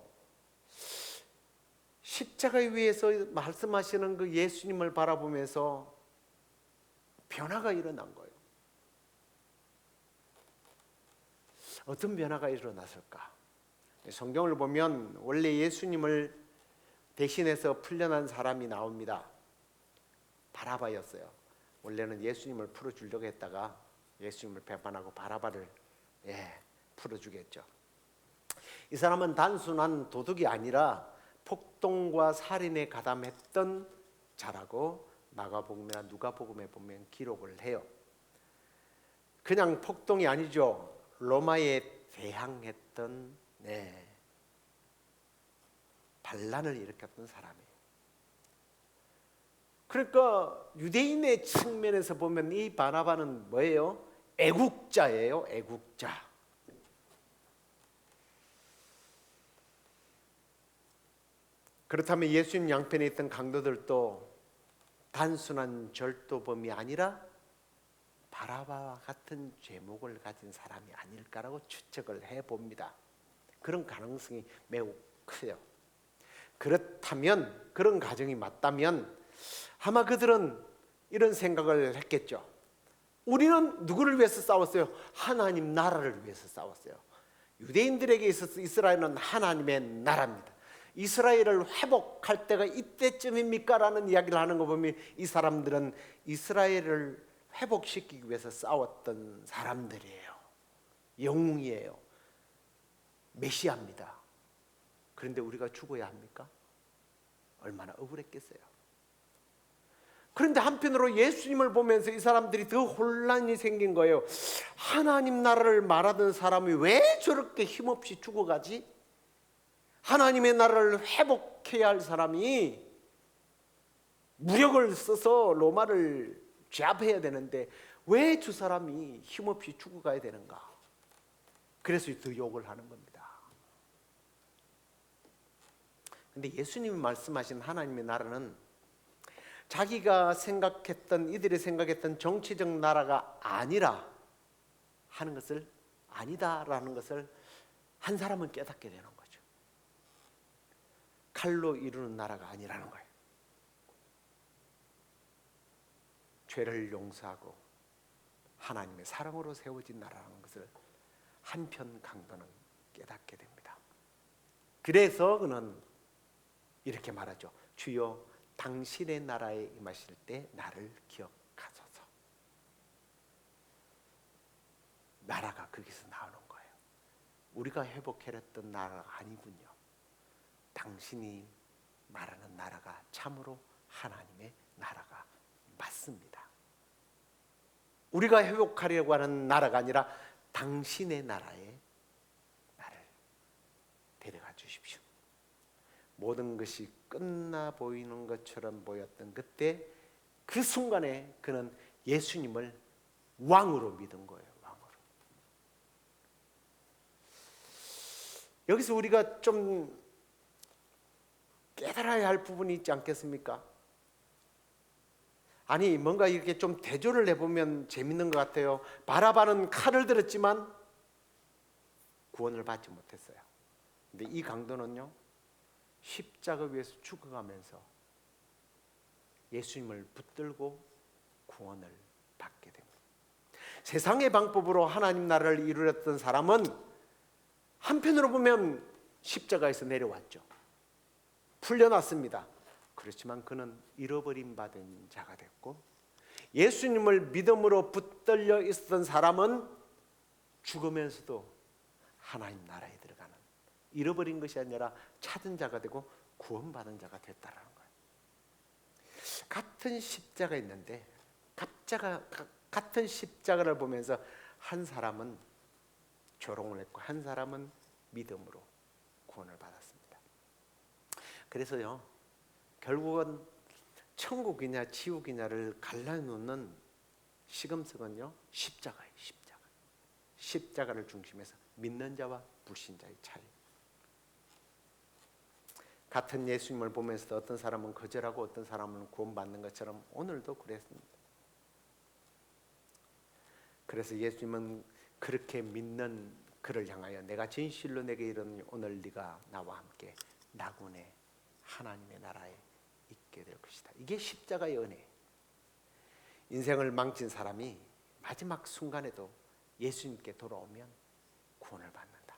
십자가 위에서 말씀하시는 그 예수님을 바라보면서 변화가 일어난 거예요. 어떤 변화가 일어났을까? 성경을 보면 원래 예수님을 대신해서 풀려난 사람이 나옵니다. 바라바였어요. 원래는 예수님을 풀어주려고 했다가 예수님을 배반하고 바라바를 풀어주겠죠. 이 사람은 단순한 도둑이 아니라 폭동과 살인에 가담했던 자라고 마가복음이나 누가복음에 보면 기록을 해요. 그냥 폭동이 아니죠. 로마에 대항했던 반란을 일으켰던 사람이에요. 그러니까 유대인의 측면에서 보면 이 바나바는 뭐예요? 애국자예요. 애국자. 그렇다면 예수님 양편에 있던 강도들도 단순한 절도범이 아니라 바라바와 같은 죄목을 가진 사람이 아닐까라고 추측을 해봅니다. 그런 가능성이 매우 커요. 그렇다면, 그런 가정이 맞다면 아마 그들은 이런 생각을 했겠죠. 우리는 누구를 위해서 싸웠어요? 하나님 나라를 위해서 싸웠어요. 유대인들에게 있어서 이스라엘은 하나님의 나라입니다. 이스라엘을 회복할 때가 이때쯤입니까? 라는 이야기를 하는 거 보면 이 사람들은 이스라엘을 회복시키기 위해서 싸웠던 사람들이에요. 영웅이에요. 메시아입니다. 그런데 우리가 죽어야 합니까? 얼마나 억울했겠어요. 그런데 한편으로 예수님을 보면서 이 사람들이 더 혼란이 생긴 거예요. 하나님 나라를 말하던 사람이 왜 저렇게 힘없이 죽어가지? 하나님의 나라를 회복해야 할 사람이 무력을 써서 로마를 제압해야 되는데 왜 저 사람이 힘없이 죽어가야 되는가? 그래서 더 욕을 하는 겁니다. 근데 예수님이 말씀하신 하나님의 나라는 자기가 생각했던, 이들이 생각했던 정치적 나라가 아니라 하는 것을, 아니다라는 것을 한 사람은 깨닫게 되는 거죠. 칼로 이루는 나라가 아니라는 거예요. 죄를 용서하고 하나님의 사랑으로 세워진 나라라는 것을 한편 강도는 깨닫게 됩니다. 그래서 그는 이렇게 말하죠. 주여 당신의 나라에 임하실 때 나를 기억하소서. 나라가 거기서 나오는 거예요. 우리가 회복해냈던 나라가 아니군요. 당신이 말하는 나라가 참으로 하나님의 나라가 맞습니다. 우리가 회복하려고 하는 나라가 아니라 당신의 나라에 나를 데려가 주십시오. 모든 것이 끝나 보이는 것처럼 보였던 그때 그 순간에 그는 예수님을 왕으로 믿은 거예요. 왕으로. 여기서 우리가 좀 깨달아야 할 부분이 있지 않겠습니까? 아니 뭔가 이렇게 좀 대조를 해보면 재밌는 것 같아요. 바라바는 칼을 들었지만 구원을 받지 못했어요. 근데 이 강도는요, 십자가 위에서 죽어가면서 예수님을 붙들고 구원을 받게 됩니다. 세상의 방법으로 하나님 나라를 이루었던 사람은 한편으로 보면 십자가에서 내려왔죠. 풀려났습니다. 그렇지만 그는 잃어버림 받은 자가 됐고, 예수님을 믿음으로 붙들려 있었던 사람은 죽으면서도 하나님 나라에 들어가는, 잃어버린 것이 아니라 찾은 자가 되고 구원받은 자가 됐다라는 거예요. 같은 십자가 있는데 같은 십자가를 보면서 한 사람은 조롱을 했고 한 사람은 믿음으로 구원을 받았습니다. 그래서요, 결국은 천국이냐 지옥이냐를 갈라놓는 시금석은요, 십자가예요. 십자가를 중심해서 믿는 자와 불신자의 차이. 같은 예수님을 보면서도 어떤 사람은 거절하고 어떤 사람은 구원받는 것처럼 오늘도 그랬습니다. 그래서 예수님은 그렇게 믿는 그를 향하여 내가 진실로 내게 이르노니 오늘 네가 나와 함께 나군의 하나님의 나라에 있게 될 것이다. 이게 십자가의 은혜. 인생을 망친 사람이 마지막 순간에도 예수님께 돌아오면 구원을 받는다.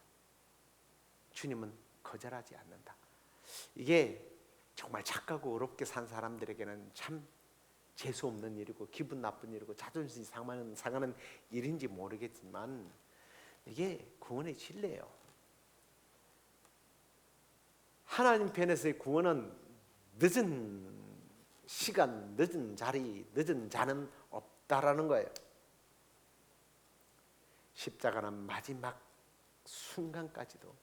주님은 거절하지 않는다. 이게 정말 착하고 어렵게 산 사람들에게는 참 재수 없는 일이고 기분 나쁜 일이고 자존심이 상하는 일인지 모르겠지만 이게 구원의 진리예요. 하나님 편에서의 구원은 늦은 시간, 늦은 자리, 늦은 자는 없다라는 거예요. 십자가는 마지막 순간까지도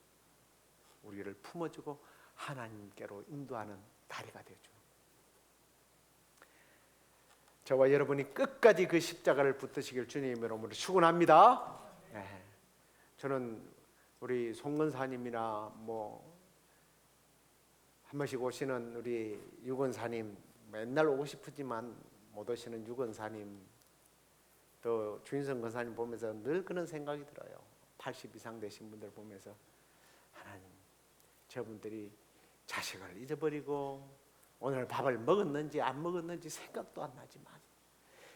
우리를 품어주고 하나님께로 인도하는 다리가 되어주는, 저와 여러분이 끝까지 그 십자가를 붙드시길 주님의 이름으로 축원합니다. 네. 저는 우리 송근사님이나 한 번씩 오시는 우리 유건사님, 맨날 오고 싶지만 못 오시는 유건사님, 또 주인성 권사님 보면서 늘 그런 생각이 들어요. 80 이상 되신 분들 보면서 하나님, 저분들이 자식을 잊어버리고 오늘 밥을 먹었는지 안 먹었는지 생각도 안 나지만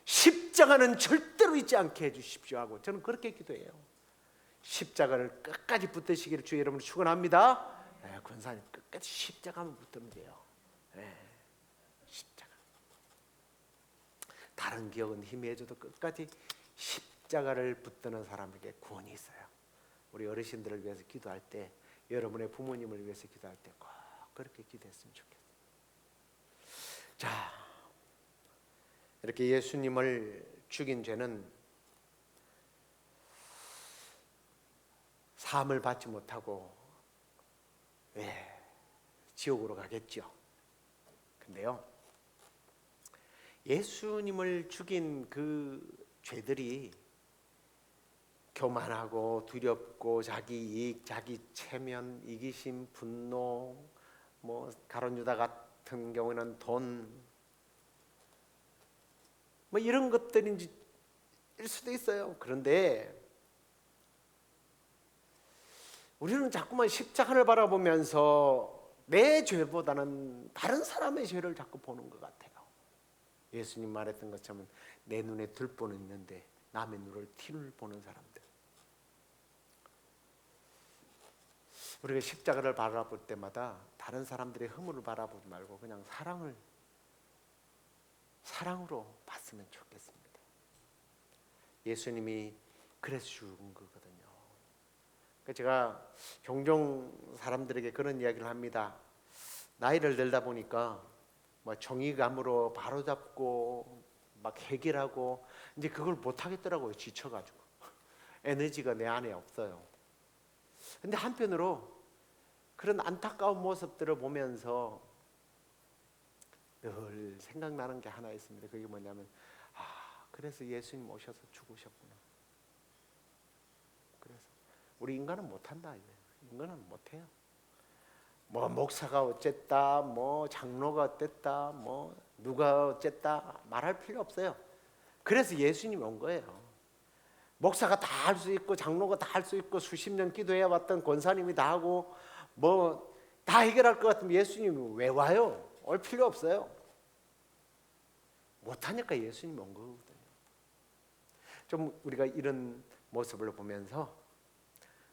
십자가는 절대로 잊지 않게 해주십시오 하고 저는 그렇게 기도해요. 십자가를 끝까지 붙드시기를 주의 이름으로 축원합니다. 네, 권사님 끝까지 십자가만 붙들면 돼요. 네, 십자가. 다른 기억은 희미해져도 끝까지 십자가를 붙드는 사람에게 구원이 있어요. 우리 어르신들을 위해서 기도할 때, 여러분의 부모님을 위해서 기도할 때 꼭 그렇게 기도했으면 좋겠어요. 자, 이렇게 예수님을 죽인 죄는 사함을 받지 못하고 지옥으로 가겠죠. 근데요, 예수님을 죽인 그 죄들이 교만하고 두렵고 자기 이익, 자기 체면, 이기심, 분노, 가룟 유다 같은 경우에는 돈, 이런 것들인지 일 수도 있어요. 그런데 우리는 자꾸만 십자가를 바라보면서 내 죄보다는 다른 사람의 죄를 자꾸 보는 것 같아요. 예수님 말했던 것처럼 내 눈에 들보는 있는데 남의 눈을 티를 보는 사람들. 우리가 십자가를 바라볼 때마다 다른 사람들의 허물을 바라보지 말고 그냥 사랑으로 봤으면 좋겠습니다. 예수님이 그래서 죽은 거거든요. 그러니까 제가 종종 사람들에게 그런 이야기를 합니다. 나이를 들다 보니까 뭐 정의감으로 바로잡고 막 해결하고 이제 그걸 못 하겠더라고요. 지쳐가지고 에너지가 내 안에 없어요. 근데 한편으로 그런 안타까운 모습들을 보면서 늘 생각나는 게 하나 있습니다. 그게 뭐냐면 그래서 예수님 오셔서 죽으셨구나. 그래서 우리 인간은 못한다. 인간은 못해요. 뭐 목사가 어쨌다, 뭐 장로가 어땠다, 뭐 누가 어쨌다 말할 필요 없어요. 그래서 예수님이 온 거예요. 목사가 다 할 수 있고 장로가 다 할 수 있고 수십 년 기도해 왔던 권사님이 다 하고 뭐 다 해결할 것 같으면 예수님이 왜 와요? 올 필요 없어요. 못하니까 예수님이 온 거거든요. 좀 우리가 이런 모습을 보면서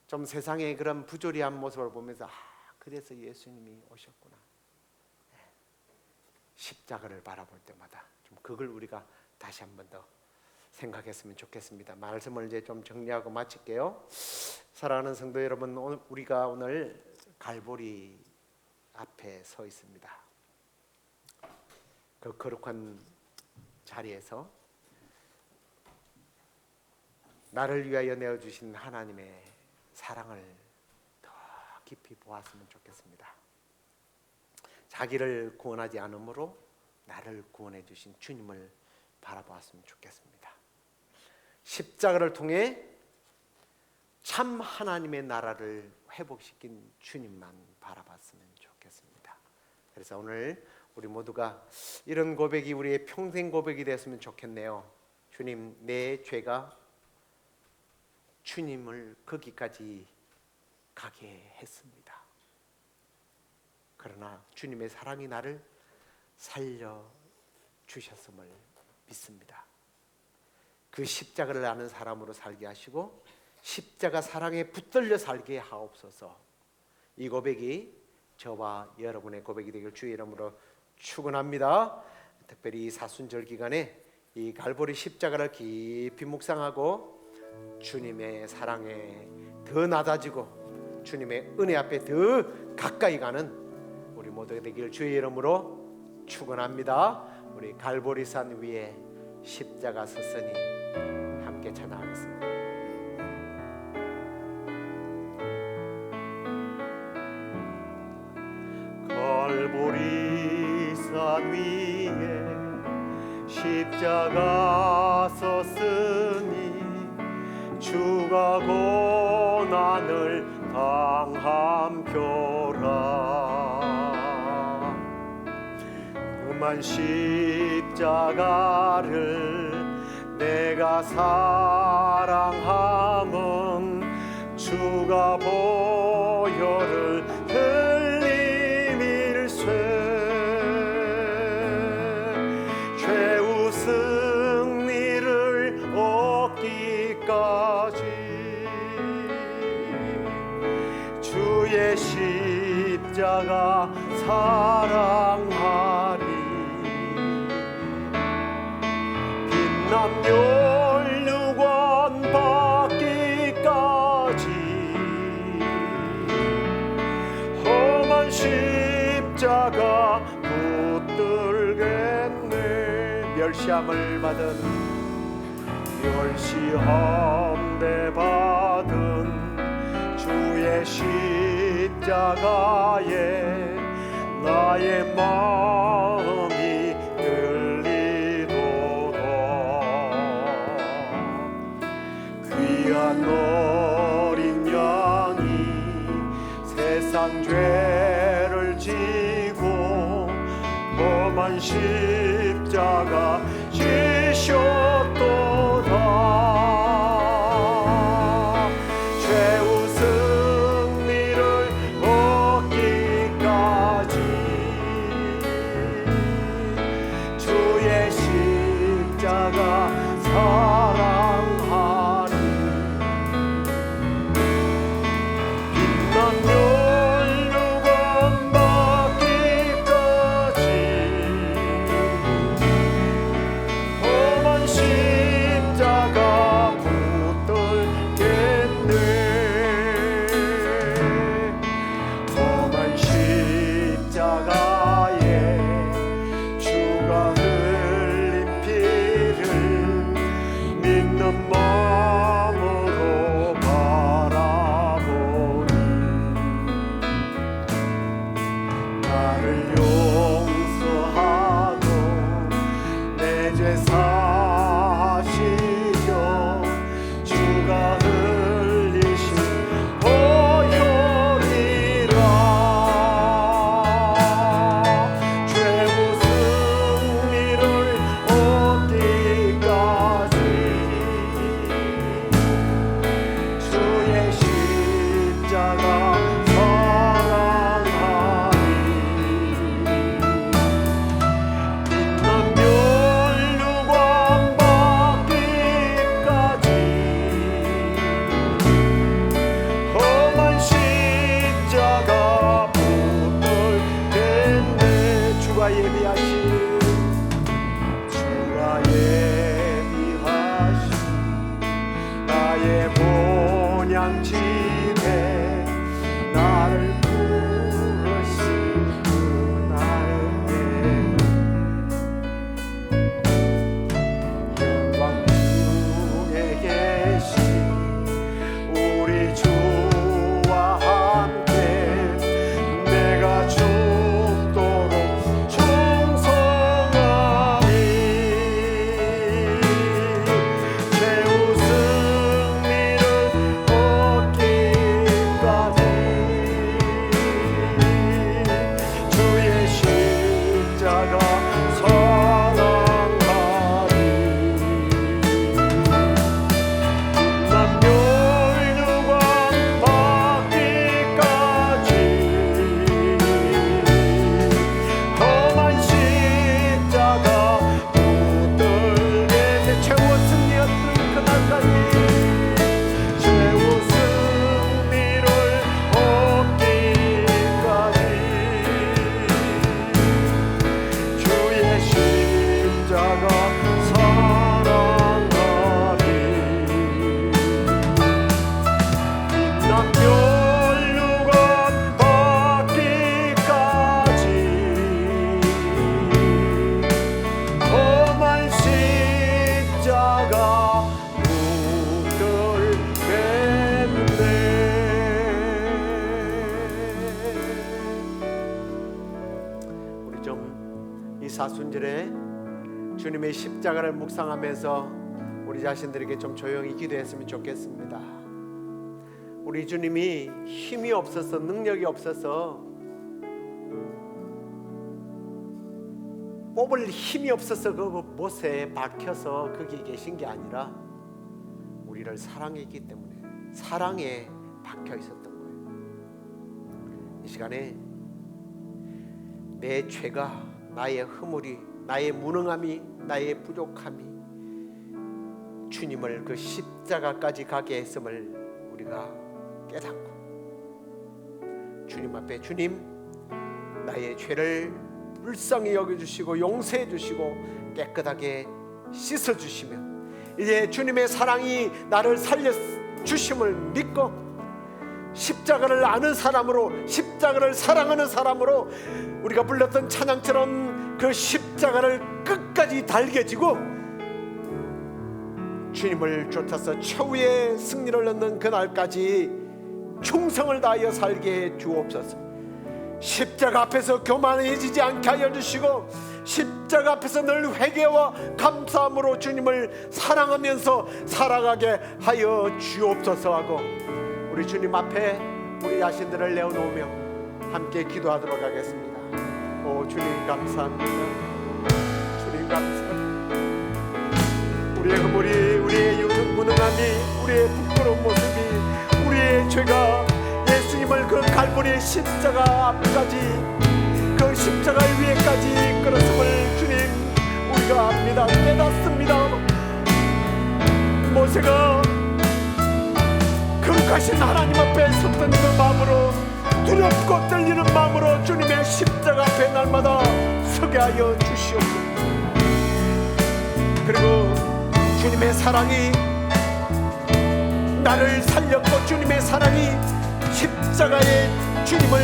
좀 세상의 그런 부조리한 모습을 보면서 그래서 예수님이 오셨구나. 십자가를 바라볼 때마다 좀 그걸 우리가 다시 한 번 더 생각했으면 좋겠습니다. 말씀을 이제 좀 정리하고 마칠게요. 사랑하는 성도 여러분, 우리가 오늘 갈보리 앞에 서 있습니다. 그 거룩한 자리에서 나를 위하여 내어주신 하나님의 사랑을 더 깊이 보았으면 좋겠습니다. 자기를 구원하지 않으므로 나를 구원해 주신 주님을 바라보았으면 좋겠습니다. 십자가를 통해 참 하나님의 나라를 회복시킨 주님만 바라봤으면 좋겠습니다. 그래서 오늘 우리 모두가 이런 고백이 우리의 평생 고백이 됐으면 좋겠네요. 주님, 내 죄가 주님을 거기까지 가게 했습니다. 그러나 주님의 사랑이 나를 살려 주셨음을 믿습니다. 그 십자가를 아는 사람으로 살게 하시고 십자가 사랑에 붙들려 살게 하옵소서. 이 고백이 저와 여러분의 고백이 되길 주의 이름으로 축원합니다. 특별히 이 사순절 기간에 이 갈보리 십자가를 깊이 묵상하고 주님의 사랑에 더 낮아지고 주님의 은혜 앞에 더 가까이 가는 우리 모두가 되길 주의 이름으로 축원합니다. 우리 갈보리산 위에 십자가 섰으니 함께 찬양하겠습니다. 갈보리산 위에 십자가 섰으니 주가 고난을 당함표라. 그만 십자가를 내가 사랑함은 주가 보혈을 흘림일쇠. 최후 승리를 얻기까지 주의 십자가 사랑하리. 빛난 멸류관 받기까지 험한 십자가 붙들겠네. 멸시함을 받은 멸시함대 받은 주의 십자가에 나의 마음이 들리도다. 귀한 어린 양이 세상 죄를 지고 험한 십자가 지셨도다. 최후 승리를 얻기까지 주의 십자가 사랑하리. 빛난 멸 집에 나를 부르신 그날에 영광 중에 계신 우리 주와 함께 내가 죽도록 충성하리. 최후 승리를 얻기까지 주의 십자가 사랑하리. 난 멸류관 받기까지 험한 십자가 붙들게 내 최후 승리였던 그날까지 최후 승리를 얻기까지 주의 십자가 사랑하리. 난 멸류관 받기까지 험한 십자가 붙들겠네. 우리 좀 이 사순절에 주님의 십자가를 묵상하면서 우리 자신들에게 좀 조용히 기도했으면 좋겠습니다. 우리 주님이 힘이 없어서 능력이 없어서 뽑을 힘이 없어서 그 못에 박혀서 거기 계신 게 아니라 우리를 사랑했기 때문에 사랑에 박혀 있었던 거예요. 이 시간에 내 죄가, 나의 허물이, 나의 무능함이, 나의 부족함이 주님을 그 십자가까지 가게 했음을 우리가 깨닫고 주님 앞에 주님 나의 죄를 불쌍히 여겨주시고 용서해 주시고 깨끗하게 씻어주시며 이제 주님의 사랑이 나를 살려주심을 믿고 십자가를 아는 사람으로, 십자가를 사랑하는 사람으로 우리가 불렀던 찬양처럼 그 십자가를 끝까지 달겨지고 주님을 쫓아서 최후의 승리를 얻는 그날까지 충성을 다하여 살게 해 주옵소서. 십자가 앞에서 교만해지지 않게 하여 주시고 십자가 앞에서 늘 회개와 감사함으로 주님을 사랑하면서 살아가게 하여 주옵소서 하고 우리 주님 앞에 우리 자신들을 내어놓으며 함께 기도하도록 하겠습니다. 오 주님 감사합니다. 주님 감사합니다. 우리의 허물이, 우리의 무능함이, 우리의 부끄러운 모습이, 우리의 죄가 예수님을 그 갈보리의 십자가 앞까지, 그 십자가 위에까지 이끌었음을 주님 우리가 압니다. 깨닫습니다. 모세가 거룩하신 하나님 앞에 섰던 그 마음으로, 두렵고 떨리는 마음으로 주님의 십자가 앞에 날마다 서게 하여 주시옵소서. 그리고 주님의 사랑이 나를 살렸고 주님의 사랑이 십자가에 주님을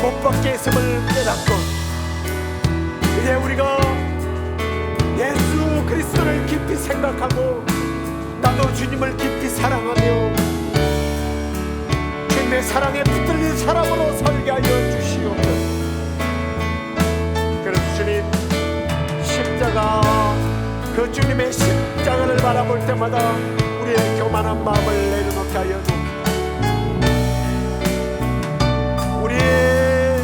못 박게 했음을 깨닫고 이제 우리가 예수 그리스도를 깊이 생각하고 나도 주님을 깊이 사랑하며 주님의 사랑에 붙들린 사람으로 살게 하여 주시옵소서. 그래서 주님 십자가, 그 주님의 십자가를 바라볼 때마다 우리의 교만한 마음을 내려놓게 하여 주옵소서. 우리의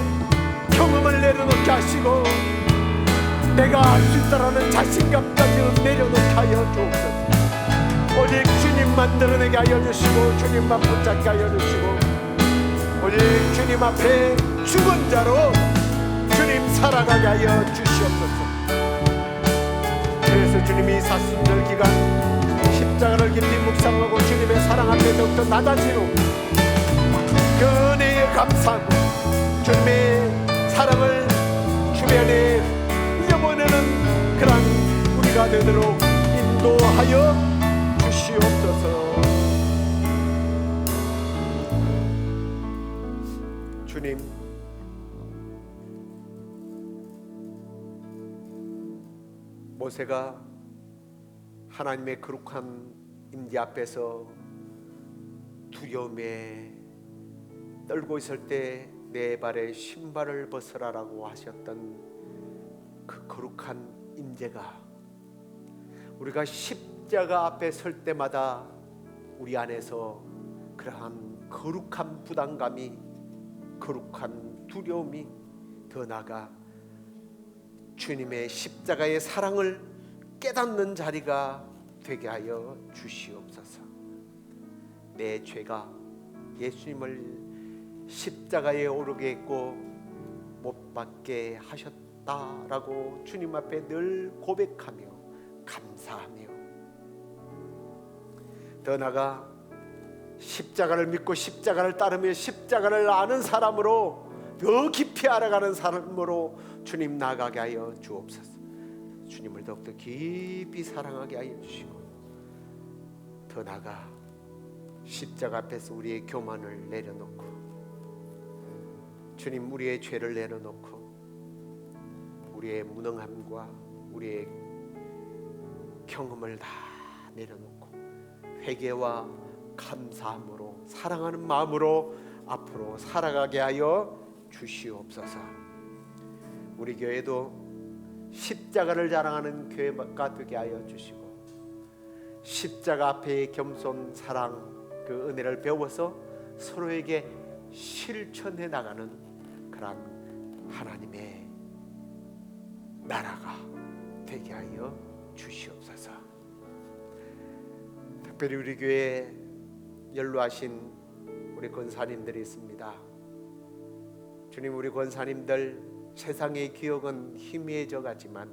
경험을 내려놓게 하시고 내가 할 수 있다라는 자신감까지는 내려놓게 하여 주옵소서. 오직 주님 만들어내게 하여 주시고 주님만 붙잡게 하여 주시고 오직 주님 앞에 죽은 자로 주님 살아가게 하여 주시옵소서. 그래서 주님이 사순절 기간 십자가를 깊이 묵상하고 주님의 사랑 앞에 더욱더 낮아지고 그 은혜에 감사하고 주님의 사랑을 주변에 흘려보내는 그런 우리가 되도록 인도하여 주시옵소서. 주님, 모세가 하나님의 거룩한 임재 앞에서 두려움에 떨고 있을 때 내 발에 신발을 벗으라라고 하셨던 그 거룩한 임재가 우리가 십자가 앞에 설 때마다 우리 안에서 그러한 거룩한 부담감이, 거룩한 두려움이, 더 나아가 주님의 십자가의 사랑을 깨닫는 자리가 되게 하여 주시옵소서. 내 죄가 예수님을 십자가에 오르게 했고 못 박게 하셨다라고 주님 앞에 늘 고백하며 감사하며, 더 나아가 십자가를 믿고 십자가를 따르며 십자가를 아는 사람으로, 더 깊이 알아가는 사람으로 주님 나아가게 하여 주옵소서. 주님을 더욱더 깊이 사랑하게 하여 주시고, 더 나아가 십자가 앞에서 우리의 교만을 내려놓고, 주님 우리의 죄를 내려놓고 우리의 무능함과 우리의 경험을 다 내려놓고 회개와 감사함으로, 사랑하는 마음으로 앞으로 살아가게 하여 주시옵소서. 우리 교회도 십자가를 자랑하는 교회가 되게 하여 주시고, 십자가 앞에 겸손, 사랑, 그 은혜를 배워서 서로에게 실천해 나가는 그런 하나님의 나라가 되게 하여 주시옵소서. 특별히 우리 교회에 연로하신 우리 권사님들이 있습니다. 주님, 우리 권사님들 세상의 기억은 희미해져 가지만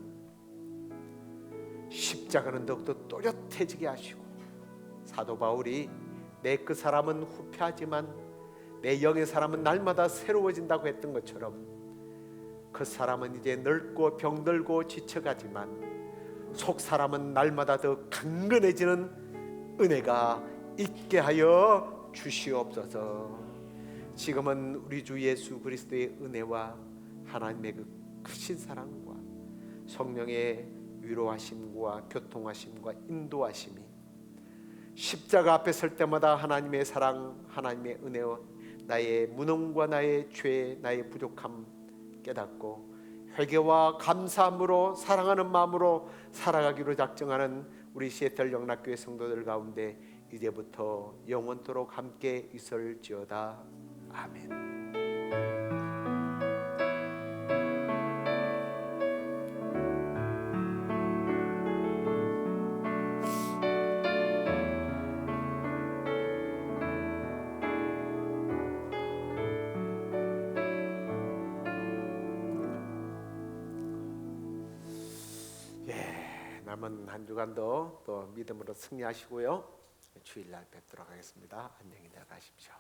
십자가는 더욱더 또렷해지게 하시고, 사도 바울이 내 그 사람은 후패하지만 내 영의 사람은 날마다 새로워진다고 했던 것처럼, 그 사람은 이제 늙고 병들고 지쳐가지만 속 사람은 날마다 더 강건해지는 은혜가 있게 하여 주시옵소서. 지금은 우리 주 예수 그리스도의 은혜와 하나님의 그 크신 사랑과 성령의 위로하심과 교통하심과 인도하심이 십자가 앞에 설 때마다 하나님의 사랑, 하나님의 은혜와 나의 무능과 나의 죄, 나의 부족함 깨닫고 회개와 감사함으로 사랑하는 마음으로 살아가기로 작정하는 우리 시애틀 영락교회 성도들 가운데 이제부터 영원토록 함께 있을지어다. 아멘. 남은 한 주간도 또 믿음으로 승리하시고요. 주일날 뵙도록 하겠습니다. 안녕히 나가십시오.